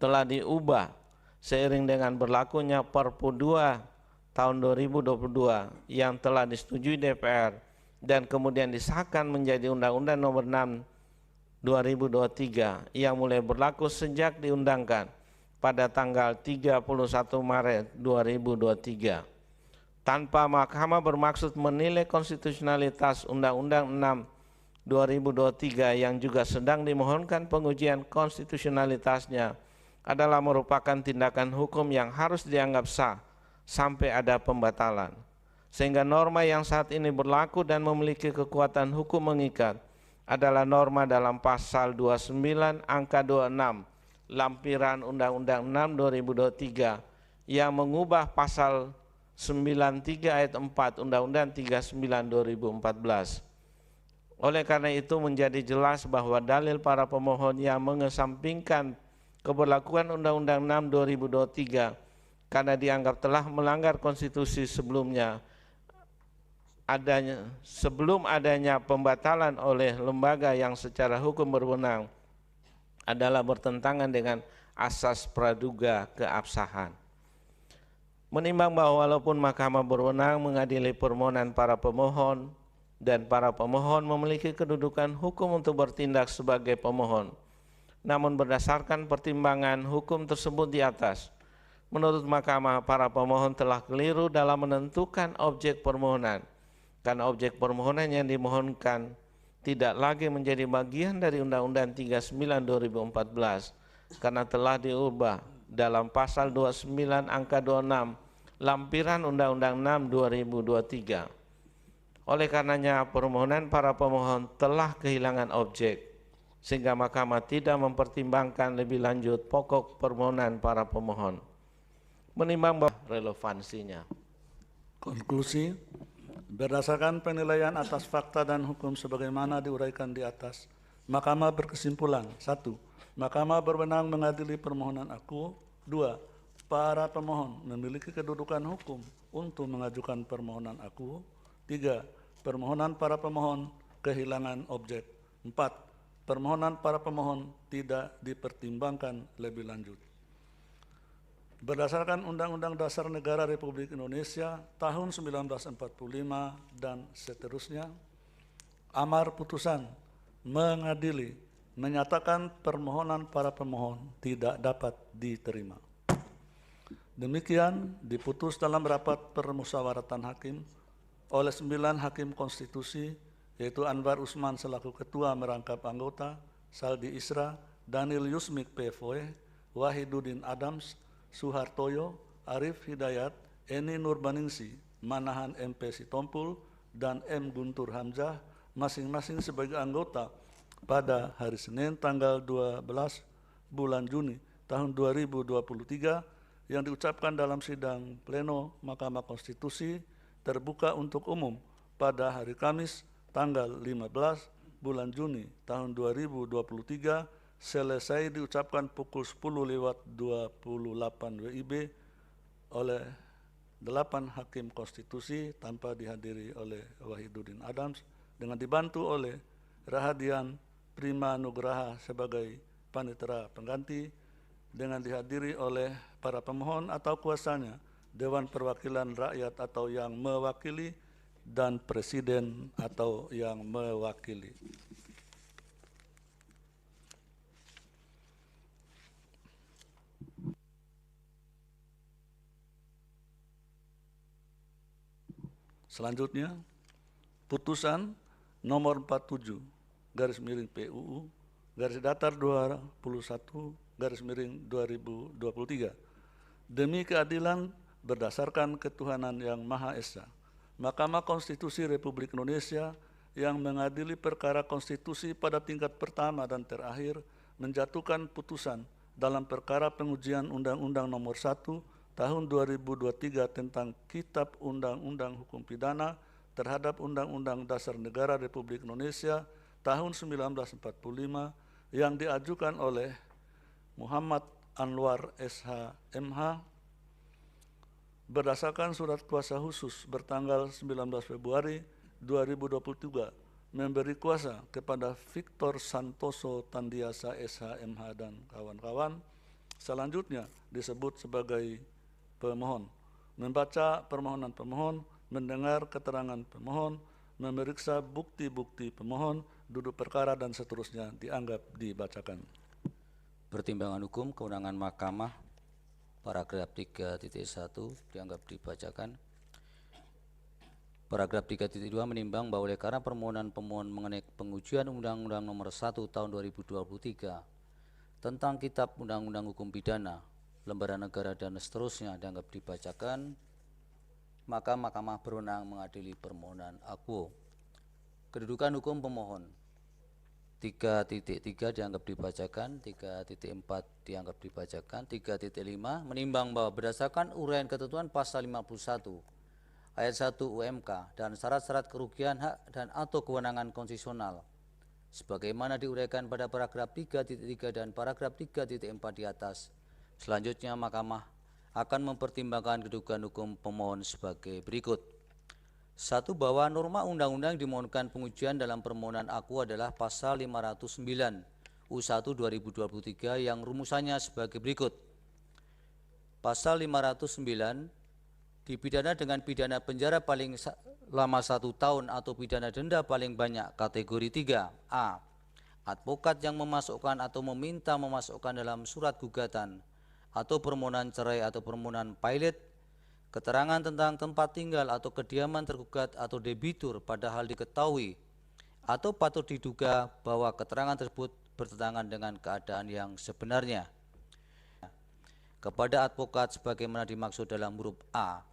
telah diubah seiring dengan berlakunya Perpu 2 tahun 2022 yang telah disetujui DPR dan kemudian disahkan menjadi Undang-Undang Nomor 6 2023 yang mulai berlaku sejak diundangkan pada tanggal 31 Maret 2023. Tanpa Mahkamah bermaksud menilai konstitusionalitas Undang-Undang 6 2023 yang juga sedang dimohonkan pengujian konstitusionalitasnya adalah merupakan tindakan hukum yang harus dianggap sah sampai ada pembatalan. Sehingga norma yang saat ini berlaku dan memiliki kekuatan hukum mengikat adalah norma dalam pasal 29 angka 26 lampiran Undang-Undang 6 2023 yang mengubah pasal 93 ayat 4 Undang-Undang 39 2014. Oleh karena itu menjadi jelas bahwa dalil para pemohon yang mengesampingkan keberlakuan Undang-Undang 6 2023 karena dianggap telah melanggar konstitusi sebelum adanya pembatalan oleh lembaga yang secara hukum berwenang adalah bertentangan dengan asas praduga keabsahan. Menimbang bahwa walaupun Mahkamah berwenang mengadili permohonan para pemohon dan para pemohon memiliki kedudukan hukum untuk bertindak sebagai pemohon, namun berdasarkan pertimbangan hukum tersebut di atas, menurut Mahkamah para pemohon telah keliru dalam menentukan objek permohonan karena objek permohonan yang dimohonkan tidak lagi menjadi bagian dari Undang-Undang 39 2014 karena telah diubah dalam pasal 29 angka 26 lampiran Undang-Undang 6 2023. Oleh karenanya permohonan para pemohon telah kehilangan objek sehingga Mahkamah tidak mempertimbangkan lebih lanjut pokok permohonan para pemohon. Menimbang bahwa relevansinya. Konklusi, Berdasarkan penilaian atas fakta dan hukum sebagaimana diuraikan di atas, Mahkamah berkesimpulan: 1. Mahkamah berwenang mengadili permohonan aku. 2. Para pemohon memiliki kedudukan hukum untuk mengajukan permohonan aku. 3. Permohonan para pemohon kehilangan objek. 4. Permohonan para pemohon tidak dipertimbangkan lebih lanjut. Berdasarkan Undang-Undang Dasar Negara Republik Indonesia tahun 1945 dan seterusnya, amar putusan mengadili menyatakan permohonan para pemohon tidak dapat diterima. Demikian diputus dalam rapat permusyawaratan hakim oleh 9 hakim konstitusi, yaitu Anwar Usman selaku ketua merangkap anggota, Saldi Isra, Daniel Yusmik PFOE, Wahidudin Adams, Suhartoyo, Arif Hidayat, Eni Nurbaningsi, Manahan MP Sitompul, dan M. Guntur Hamzah, masing-masing sebagai anggota pada hari Senin tanggal 12 bulan Juni tahun 2023 yang diucapkan dalam sidang pleno Mahkamah Konstitusi terbuka untuk umum pada hari Kamis tanggal 15 bulan Juni tahun 2023 selesai diucapkan pukul 10:28 WIB oleh 8 hakim konstitusi tanpa dihadiri oleh Wahidudin Adams dengan dibantu oleh Rahadian Prima Nugraha sebagai panitera pengganti, dengan dihadiri oleh para pemohon atau kuasanya, Dewan Perwakilan Rakyat atau yang mewakili, dan Presiden atau yang mewakili. Selanjutnya, putusan nomor 47 garis miring PUU garis datar 21 garis miring 2023 demi keadilan berdasarkan ketuhanan yang Maha Esa. Mahkamah Konstitusi Republik Indonesia yang mengadili perkara konstitusi pada tingkat pertama dan terakhir menjatuhkan putusan dalam perkara pengujian Undang-Undang Nomor 1 Tahun 2023 tentang Kitab Undang-Undang Hukum Pidana terhadap Undang-Undang Dasar Negara Republik Indonesia tahun 1945 yang diajukan oleh Muhammad Anwar SH MH berdasarkan surat kuasa khusus bertanggal 19 Februari 2023 memberi kuasa kepada Victor Santoso Tandiasa SH MH dan kawan-kawan, selanjutnya disebut sebagai pemohon, membaca permohonan pemohon, mendengar keterangan pemohon, memeriksa bukti-bukti pemohon, duduk perkara dan seterusnya dianggap dibacakan. Pertimbangan hukum kewenangan Mahkamah paragraf 3.1 dianggap dibacakan. Paragraf 3.2 menimbang bahwa oleh karena permohonan pemohon mengenai pengujian Undang-Undang Nomor 1 Tahun 2023 tentang Kitab Undang-Undang Hukum Pidana, lembaran negara dan seterusnya dianggap dibacakan, maka Mahkamah berwenang mengadili permohonan akuo. Kedudukan hukum pemohon 3.3 dianggap dibacakan, 3.4 dianggap dibacakan, 3.5 menimbang bahwa berdasarkan uraian ketentuan pasal 51 ayat 1 UMK dan syarat-syarat kerugian hak dan atau kewenangan konstitusional sebagaimana diuraikan pada paragraf 3.3 dan paragraf 3.4 di atas, selanjutnya Mahkamah akan mempertimbangkan kedudukan hukum pemohon sebagai berikut. 1. Bahwa norma undang-undang dimohonkan pengujian dalam permohonan aku adalah pasal 509 U1 2023 yang rumusannya sebagai berikut. Pasal 509 dipidana dengan pidana penjara paling lama 1 tahun atau pidana denda paling banyak kategori 3. A. Advokat yang memasukkan atau meminta memasukkan dalam surat gugatan atau permohonan cerai atau permohonan pilot keterangan tentang tempat tinggal atau kediaman tergugat atau debitur padahal diketahui atau patut diduga bahwa keterangan tersebut bertentangan dengan keadaan yang sebenarnya. Kepada advokat sebagaimana dimaksud dalam huruf A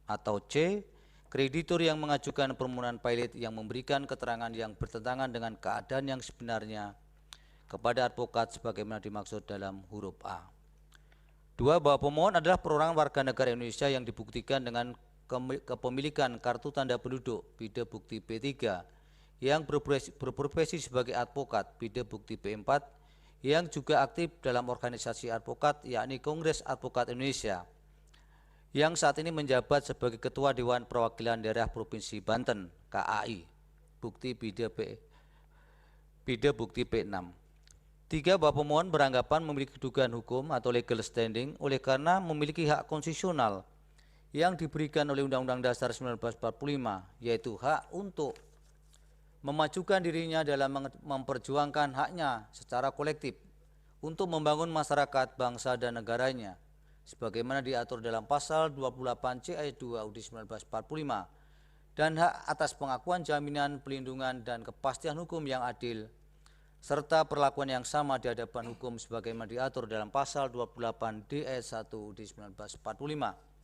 atau C, kreditur yang mengajukan permohonan pilot yang memberikan keterangan yang bertentangan dengan keadaan yang sebenarnya kepada advokat sebagaimana dimaksud dalam huruf A. 2. Bahwa pemohon adalah perorangan warga negara Indonesia yang dibuktikan dengan kepemilikan kartu tanda penduduk bida bukti B3 yang berprofesi sebagai advokat bida bukti B4 yang juga aktif dalam organisasi advokat yakni Kongres Advokat Indonesia yang saat ini menjabat sebagai Ketua Dewan Perwakilan Daerah Provinsi Banten KAI bukti bida bukti P6. 3. Bahwa pemohon beranggapan memiliki kedudukan hukum atau legal standing oleh karena memiliki hak konstitusional yang diberikan oleh Undang-Undang Dasar 1945, yaitu hak untuk memajukan dirinya dalam memperjuangkan haknya secara kolektif untuk membangun masyarakat, bangsa, dan negaranya, sebagaimana diatur dalam pasal 28C ayat 2 UUD 1945, dan hak atas pengakuan, jaminan, pelindungan, dan kepastian hukum yang adil, serta perlakuan yang sama di hadapan hukum sebagaimana diatur dalam pasal 28D ayat 1 UUD 1945.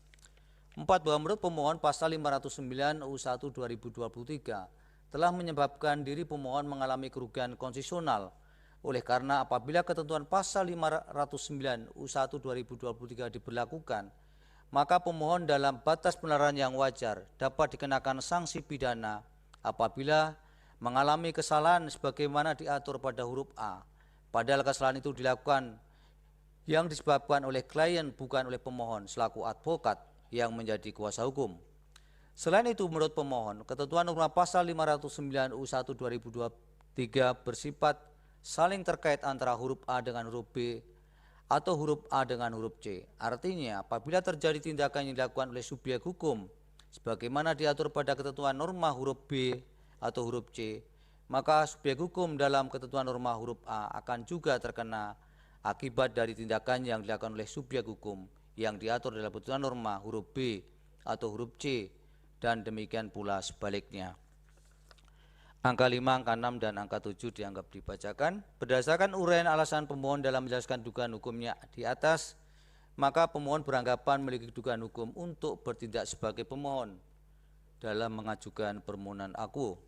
4. Bahwa menurut pemohon pasal 509 UU 1 2023 telah menyebabkan diri pemohon mengalami kerugian konstitusional oleh karena apabila ketentuan pasal 509 UU 1 2023 diberlakukan, maka pemohon dalam batas penelaran yang wajar dapat dikenakan sanksi pidana apabila mengalami kesalahan sebagaimana diatur pada huruf A, padahal kesalahan itu dilakukan yang disebabkan oleh klien bukan oleh pemohon selaku advokat yang menjadi kuasa hukum. Selain itu, menurut pemohon, ketentuan norma pasal 509 UU 1 2023 bersifat saling terkait antara huruf A dengan huruf B atau huruf A dengan huruf C. Artinya, apabila terjadi tindakan yang dilakukan oleh subjek hukum sebagaimana diatur pada ketentuan norma huruf B atau huruf C, maka subjek hukum dalam ketentuan norma huruf A akan juga terkena akibat dari tindakan yang dilakukan oleh subjek hukum yang diatur dalam ketentuan norma huruf B atau huruf C, dan demikian pula sebaliknya. Angka 5, angka 6, dan angka 7 dianggap dibacakan. Berdasarkan uraian alasan pemohon dalam menjelaskan dugaan hukumnya di atas, maka pemohon beranggapan memiliki kedudukan hukum untuk bertindak sebagai pemohon dalam mengajukan permohonan aku.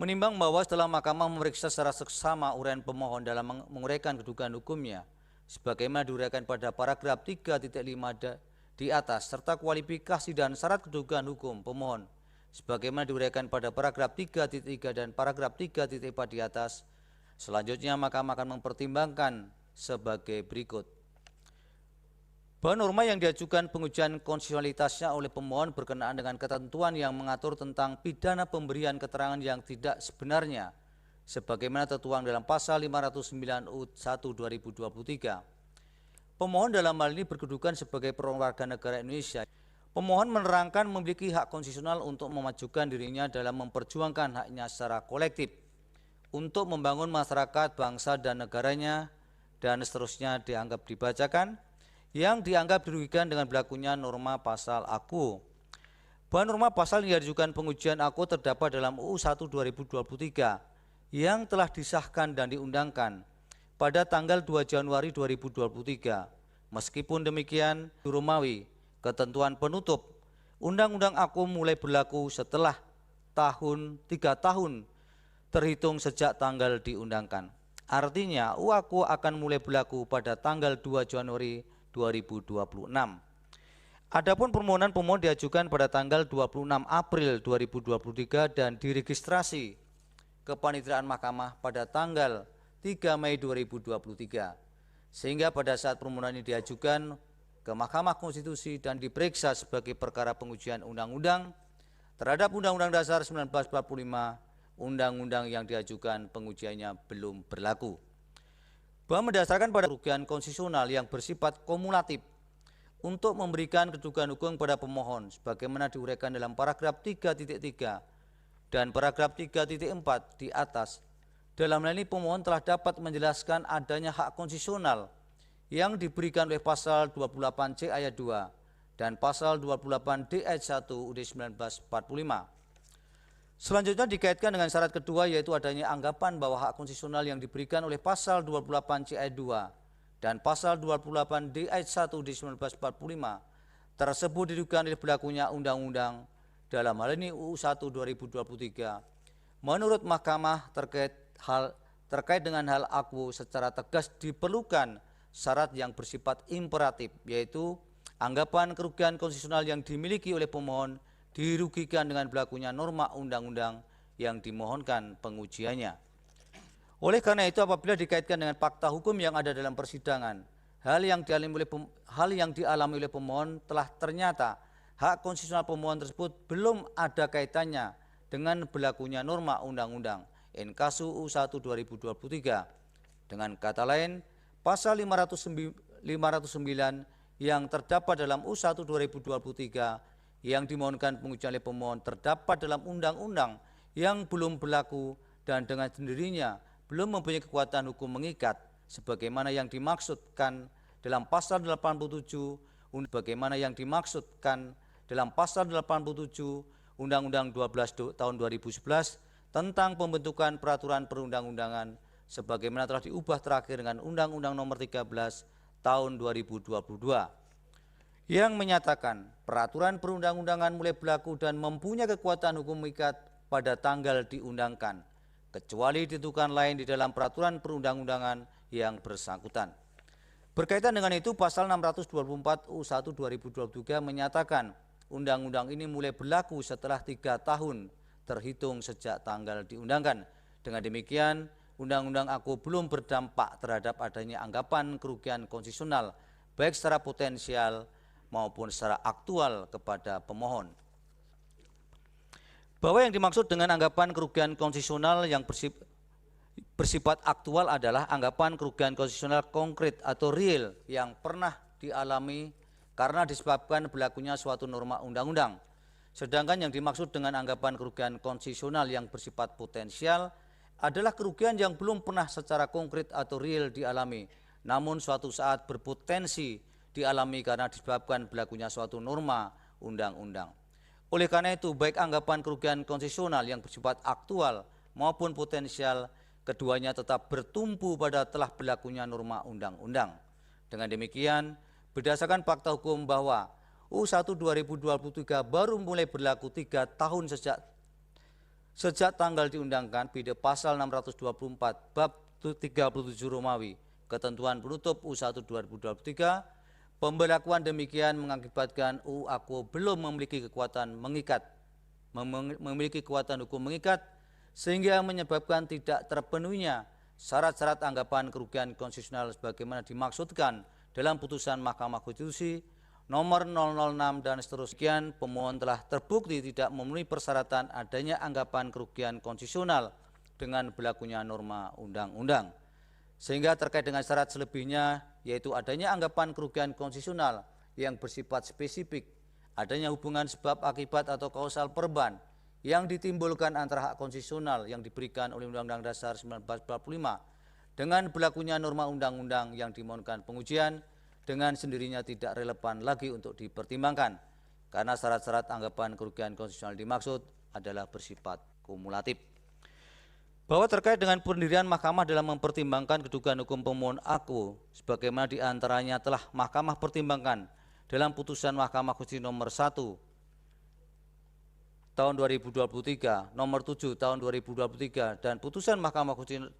Menimbang bahwa setelah mahkamah memeriksa secara seksama uraian pemohon dalam menguraikan kedudukan hukumnya, sebagaimana diuraikan pada paragraf 3.5 di atas, serta kualifikasi dan syarat kedudukan hukum pemohon, sebagaimana diuraikan pada paragraf 3.3 dan paragraf 3.4 di atas, selanjutnya mahkamah akan mempertimbangkan sebagai berikut. Bahwa norma yang diajukan pengujian konstitusionalitasnya oleh pemohon berkenaan dengan ketentuan yang mengatur tentang pidana pemberian keterangan yang tidak sebenarnya, sebagaimana tertuang dalam pasal 509 UU 1 2023. Pemohon dalam hal ini berkedudukan sebagai warga negara Indonesia. Pemohon menerangkan memiliki hak konstitusional untuk memajukan dirinya dalam memperjuangkan haknya secara kolektif untuk membangun masyarakat, bangsa, dan negaranya, dan seterusnya dianggap dibacakan, yang dianggap dirugikan dengan berlakunya norma pasal aku. Bahwa norma pasal yang diajukan pengujian aku terdapat dalam UU 1 2023 yang telah disahkan dan diundangkan pada tanggal 2 Januari 2023. Meskipun demikian, Romawi, ketentuan penutup Undang-Undang aku mulai berlaku setelah 3 tahun terhitung sejak tanggal diundangkan. Artinya, UU aku akan mulai berlaku pada tanggal 2 Januari 2026. Adapun permohonan pemohon diajukan pada tanggal 26 April 2023 dan diregistrasi kepanitiaan mahkamah pada tanggal 3 Mei 2023. Sehingga pada saat permohonan ini diajukan ke Mahkamah Konstitusi dan diperiksa sebagai perkara pengujian undang-undang terhadap Undang-Undang Dasar 1945, undang-undang yang diajukan pengujiannya belum berlaku. Bahwa mendasarkan pada kerugian konstitusional yang bersifat kumulatif untuk memberikan kedudukan hukum kepada pemohon sebagaimana diuraikan dalam paragraf 3.3 dan paragraf 3.4 di atas. Dalam hal ini pemohon telah dapat menjelaskan adanya hak konstitusional yang diberikan oleh pasal 28C ayat 2 dan pasal 28D ayat 1 UUD 1945. Selanjutnya dikaitkan dengan syarat kedua, yaitu adanya anggapan bahwa hak konstitusional yang diberikan oleh pasal 28C ayat 2 dan pasal 28D ayat 1 UUD 1945 tersebut diduga oleh berlakunya undang-undang, dalam hal ini UU 1 2023. Menurut mahkamah terkait dengan hal aku secara tegas diperlukan syarat yang bersifat imperatif, yaitu anggapan kerugian konstitusional yang dimiliki oleh pemohon dirugikan dengan berlakunya norma undang-undang yang dimohonkan pengujiannya. Oleh karena itu, apabila dikaitkan dengan fakta hukum yang ada dalam persidangan, hal yang dialami oleh pemohon telah ternyata hak konstitusional pemohon tersebut belum ada kaitannya dengan berlakunya norma undang-undang Inkasu UU 1 2023. Dengan kata lain, pasal 509 yang terdapat dalam UU 1 2023 yang dimohonkan pengujian oleh pemohon terdapat dalam undang-undang yang belum berlaku dan dengan sendirinya belum mempunyai kekuatan hukum mengikat sebagaimana yang dimaksudkan dalam pasal 87 sebagaimana yang dimaksudkan dalam pasal 87 Undang-Undang 12 tahun 2011 tentang pembentukan peraturan perundang-undangan sebagaimana telah diubah terakhir dengan Undang-Undang Nomor 13 tahun 2022 yang menyatakan peraturan perundang-undangan mulai berlaku dan mempunyai kekuatan hukum mengikat pada tanggal diundangkan, kecuali ditentukan lain di dalam peraturan perundang-undangan yang bersangkutan. Berkaitan dengan itu, pasal 624 UU 1 2023 menyatakan undang-undang ini mulai berlaku setelah 3 tahun terhitung sejak tanggal diundangkan. Dengan demikian, undang-undang aku belum berdampak terhadap adanya anggapan kerugian konstitusional, baik secara potensial maupun secara aktual kepada pemohon. Bahwa yang dimaksud dengan anggapan kerugian konstitusional yang bersifat aktual adalah anggapan kerugian konstitusional konkret atau real yang pernah dialami karena disebabkan berlakunya suatu norma undang-undang. Sedangkan yang dimaksud dengan anggapan kerugian konstitusional yang bersifat potensial adalah kerugian yang belum pernah secara konkret atau real dialami, namun suatu saat berpotensi dialami karena disebabkan berlakunya suatu norma undang-undang. Oleh karena itu, baik anggapan kerugian konstitusional yang bersifat aktual maupun potensial, keduanya tetap bertumpu pada telah berlakunya norma undang-undang. Dengan demikian, berdasarkan fakta hukum bahwa UU 1 2023 baru mulai berlaku 3 tahun sejak tanggal diundangkan pada pasal 624 bab 37 Romawi, ketentuan penutup UU 1 2023, pemberlakuan demikian mengakibatkan UU aku belum memiliki kekuatan hukum mengikat, sehingga menyebabkan tidak terpenuhinya syarat-syarat anggapan kerugian konstitusional sebagaimana dimaksudkan dalam putusan Mahkamah Konstitusi nomor 006 dan seterusnya. Pemohon telah terbukti tidak memenuhi persyaratan adanya anggapan kerugian konstitusional dengan berlakunya norma undang-undang. Sehingga terkait dengan syarat selebihnya, yaitu adanya anggapan kerugian konstitusional yang bersifat spesifik, adanya hubungan sebab akibat atau kausal perban yang ditimbulkan antara hak konstitusional yang diberikan oleh Undang-Undang Dasar 1945 dengan berlakunya norma undang-undang yang dimohonkan pengujian, dengan sendirinya tidak relevan lagi untuk dipertimbangkan, karena syarat-syarat anggapan kerugian konstitusional dimaksud adalah bersifat kumulatif. Bahwa terkait dengan pendirian mahkamah dalam mempertimbangkan kedugaan hukum pemohon aku, sebagaimana diantaranya telah mahkamah pertimbangkan dalam putusan Mahkamah Konstitusi nomor 1 tahun 2023, nomor 7 tahun 2023, dan putusan Mahkamah Konstitusi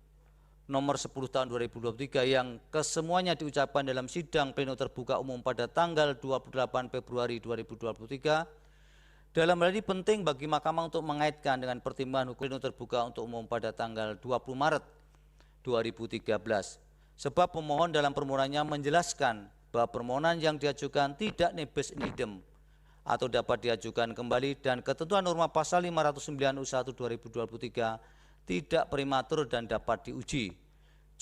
nomor 10 tahun 2023 yang kesemuanya diucapkan dalam sidang pleno terbuka umum pada tanggal 28 Februari 2023. Dalam hal ini penting bagi Mahkamah untuk mengaitkan dengan pertimbangan hukum pleno terbuka untuk umum pada tanggal 20 Maret 2013. Sebab pemohon dalam permohonannya menjelaskan bahwa permohonan yang diajukan tidak nebis in idem atau dapat diajukan kembali, dan ketentuan norma pasal 509 UU 1 2023 tidak prematur dan dapat diuji.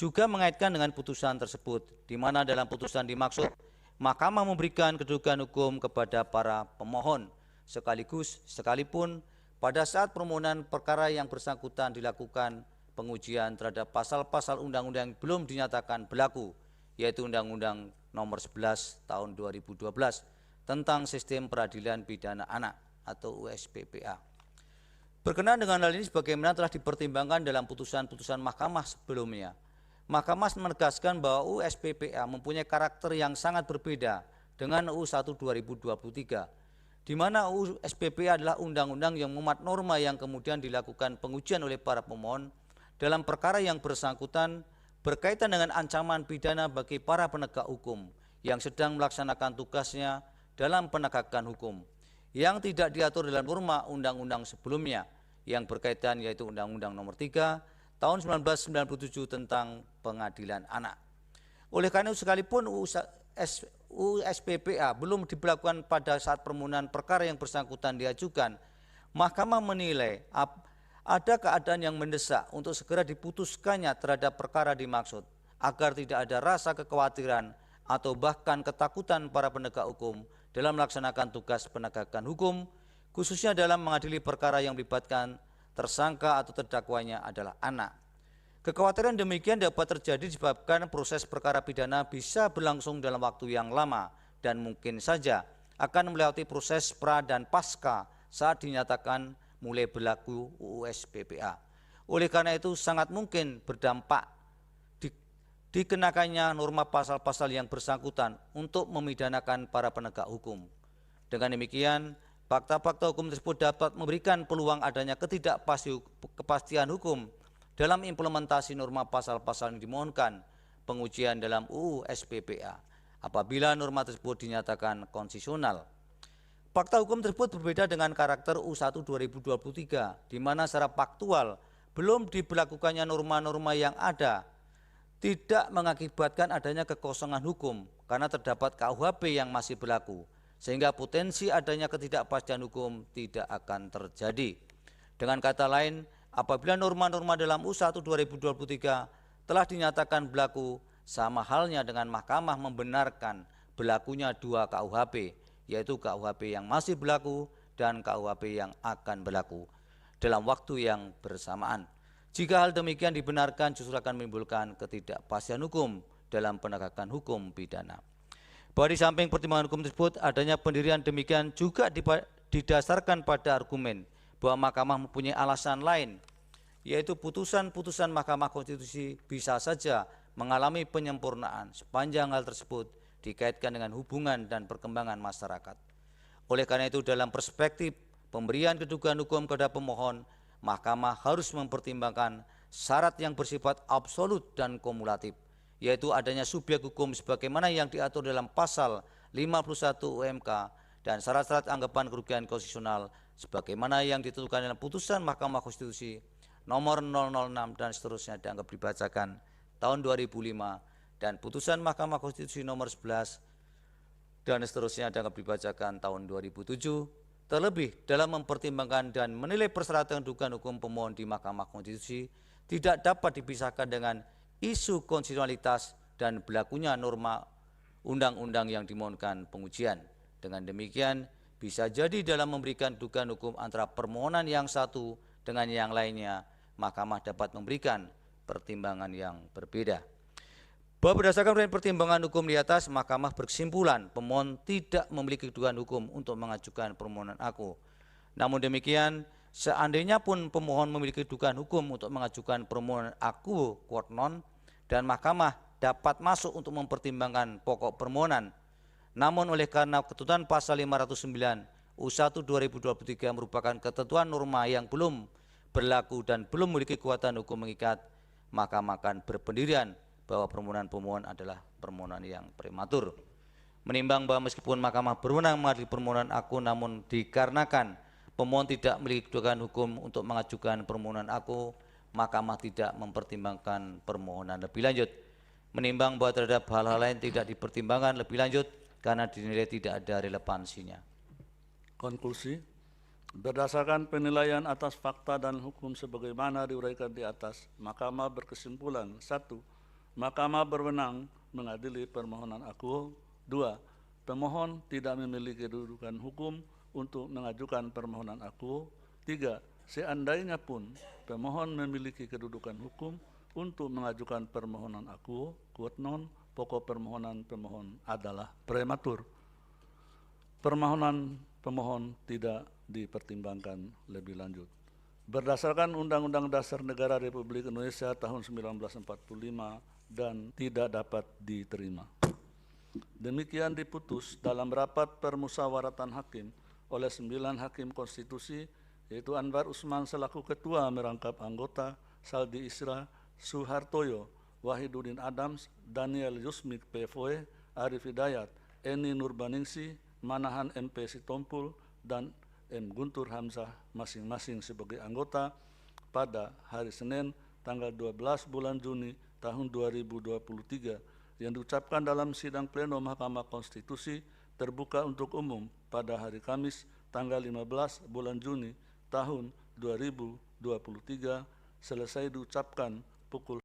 Juga mengaitkan dengan putusan tersebut, di mana dalam putusan dimaksud Mahkamah memberikan kedudukan hukum kepada para pemohon, sekalipun pada saat permohonan perkara yang bersangkutan dilakukan pengujian terhadap pasal-pasal undang-undang yang belum dinyatakan berlaku, yaitu Undang-Undang Nomor 11 Tahun 2012 tentang Sistem Peradilan Pidana Anak atau USPPA. Berkenaan dengan hal ini sebagaimana telah dipertimbangkan dalam putusan-putusan mahkamah sebelumnya, Mahkamah menegaskan bahwa USPPA mempunyai karakter yang sangat berbeda dengan UU 1 2023, di mana UU SPPA adalah undang-undang yang memuat norma yang kemudian dilakukan pengujian oleh para pemohon dalam perkara yang bersangkutan berkaitan dengan ancaman pidana bagi para penegak hukum yang sedang melaksanakan tugasnya dalam penegakan hukum yang tidak diatur dalam norma undang-undang sebelumnya yang berkaitan, yaitu Undang-Undang Nomor 3 Tahun 1997 tentang Pengadilan Anak. Oleh karena itu, sekalipun USPPA belum diberlakukan pada saat permohonan perkara yang bersangkutan diajukan, Mahkamah menilai ada keadaan yang mendesak untuk segera diputuskannya terhadap perkara dimaksud, agar tidak ada rasa kekhawatiran atau bahkan ketakutan para penegak hukum dalam melaksanakan tugas penegakan hukum, khususnya dalam mengadili perkara yang melibatkan tersangka atau terdakwanya adalah anak. Kekhawatiran demikian dapat terjadi disebabkan proses perkara pidana bisa berlangsung dalam waktu yang lama dan mungkin saja akan melewati proses pra dan pasca saat dinyatakan mulai berlaku USPPA. Oleh karena itu sangat mungkin berdampak dikenakannya norma pasal-pasal yang bersangkutan untuk memidanakan para penegak hukum. Dengan demikian, fakta-fakta hukum tersebut dapat memberikan peluang adanya ketidakpastian hukum dalam implementasi norma pasal-pasal yang dimohonkan pengujian dalam UU SPPA apabila norma tersebut dinyatakan konstitusional. Fakta hukum tersebut berbeda dengan karakter U1 2023, di mana secara faktual belum diberlakukannya norma-norma yang ada tidak mengakibatkan adanya kekosongan hukum karena terdapat KUHP yang masih berlaku, sehingga potensi adanya ketidakpastian hukum tidak akan terjadi. Dengan kata lain, apabila norma-norma dalam U1 2023 telah dinyatakan berlaku, sama halnya dengan Mahkamah membenarkan berlakunya dua KUHP, yaitu KUHP yang masih berlaku dan KUHP yang akan berlaku dalam waktu yang bersamaan. Jika hal demikian dibenarkan, justru akan menimbulkan ketidakpastian hukum dalam penegakan hukum pidana. Bahwa di samping pertimbangan hukum tersebut, adanya pendirian demikian juga didasarkan pada argumen bahwa Mahkamah mempunyai alasan lain, yaitu putusan-putusan Mahkamah Konstitusi bisa saja mengalami penyempurnaan sepanjang hal tersebut dikaitkan dengan hubungan dan perkembangan masyarakat. Oleh karena itu, dalam perspektif pemberian kedudukan hukum kepada pemohon, Mahkamah harus mempertimbangkan syarat yang bersifat absolut dan kumulatif, yaitu adanya subjek hukum sebagaimana yang diatur dalam pasal 51 UMK dan syarat-syarat anggapan kerugian konstitusional sebagaimana yang ditentukan dalam putusan Mahkamah Konstitusi nomor 006 dan seterusnya dianggap dibacakan tahun 2005 dan putusan Mahkamah Konstitusi nomor 11 dan seterusnya dianggap dibacakan tahun 2007. Terlebih dalam mempertimbangkan dan menilai persyaratan kedudukan hukum pemohon di Mahkamah Konstitusi tidak dapat dipisahkan dengan isu konstitusionalitas dan berlakunya norma undang-undang yang dimohonkan pengujian. Dengan demikian, bisa jadi dalam memberikan kedudukan hukum antara permohonan yang satu dengan yang lainnya, Mahkamah dapat memberikan pertimbangan yang berbeda. Bahwa berdasarkan pertimbangan hukum di atas, Mahkamah berkesimpulan pemohon tidak memiliki kedudukan hukum untuk mengajukan permohonan aku. Namun demikian, seandainya pun pemohon memiliki kedudukan hukum untuk mengajukan permohonan aku quote non, dan Mahkamah dapat masuk untuk mempertimbangkan pokok permohonan. Namun oleh karena ketentuan pasal 509 U1 2023 merupakan ketentuan norma yang belum berlaku dan belum memiliki kekuatan hukum mengikat, Mahkamah akan berpendirian bahwa permohonan pemohon adalah permohonan yang prematur. Menimbang bahwa meskipun Mahkamah berwenang mengadili permohonan aku, namun dikarenakan pemohon tidak memiliki kedudukan hukum untuk mengajukan permohonan aku, Mahkamah tidak mempertimbangkan permohonan lebih lanjut. Menimbang bahwa terhadap hal-hal lain tidak dipertimbangkan lebih lanjut karena dinilai tidak ada relevansinya. Konklusi, berdasarkan penilaian atas fakta dan hukum sebagaimana diuraikan di atas, Mahkamah berkesimpulan: 1. Mahkamah berwenang mengadili permohonan aku. 2. Pemohon tidak memiliki kedudukan hukum untuk mengajukan permohonan aku. 3. Seandainya pun pemohon memiliki kedudukan hukum untuk mengajukan permohonan aku, quote non, pokok permohonan pemohon adalah prematur. Permohonan pemohon tidak dipertimbangkan lebih lanjut. Berdasarkan Undang-Undang Dasar Negara Republik Indonesia tahun 1945 dan tidak dapat diterima. Demikian diputus dalam rapat permusyawaratan hakim oleh 9 hakim konstitusi, yaitu Anwar Usman selaku ketua merangkap anggota, Saldi Isra, Suhartoyo, Wahiduddin Adams, Daniel Yusmik PFOE, Arif Hidayat, Eni Nurbaningsi, Manahan MP Sitompul dan M. Guntur Hamzah masing-masing sebagai anggota pada hari Senin tanggal 12 bulan Juni tahun 2023 yang diucapkan dalam sidang pleno Mahkamah Konstitusi terbuka untuk umum pada hari Kamis tanggal 15 bulan Juni tahun 2023 selesai diucapkan pukul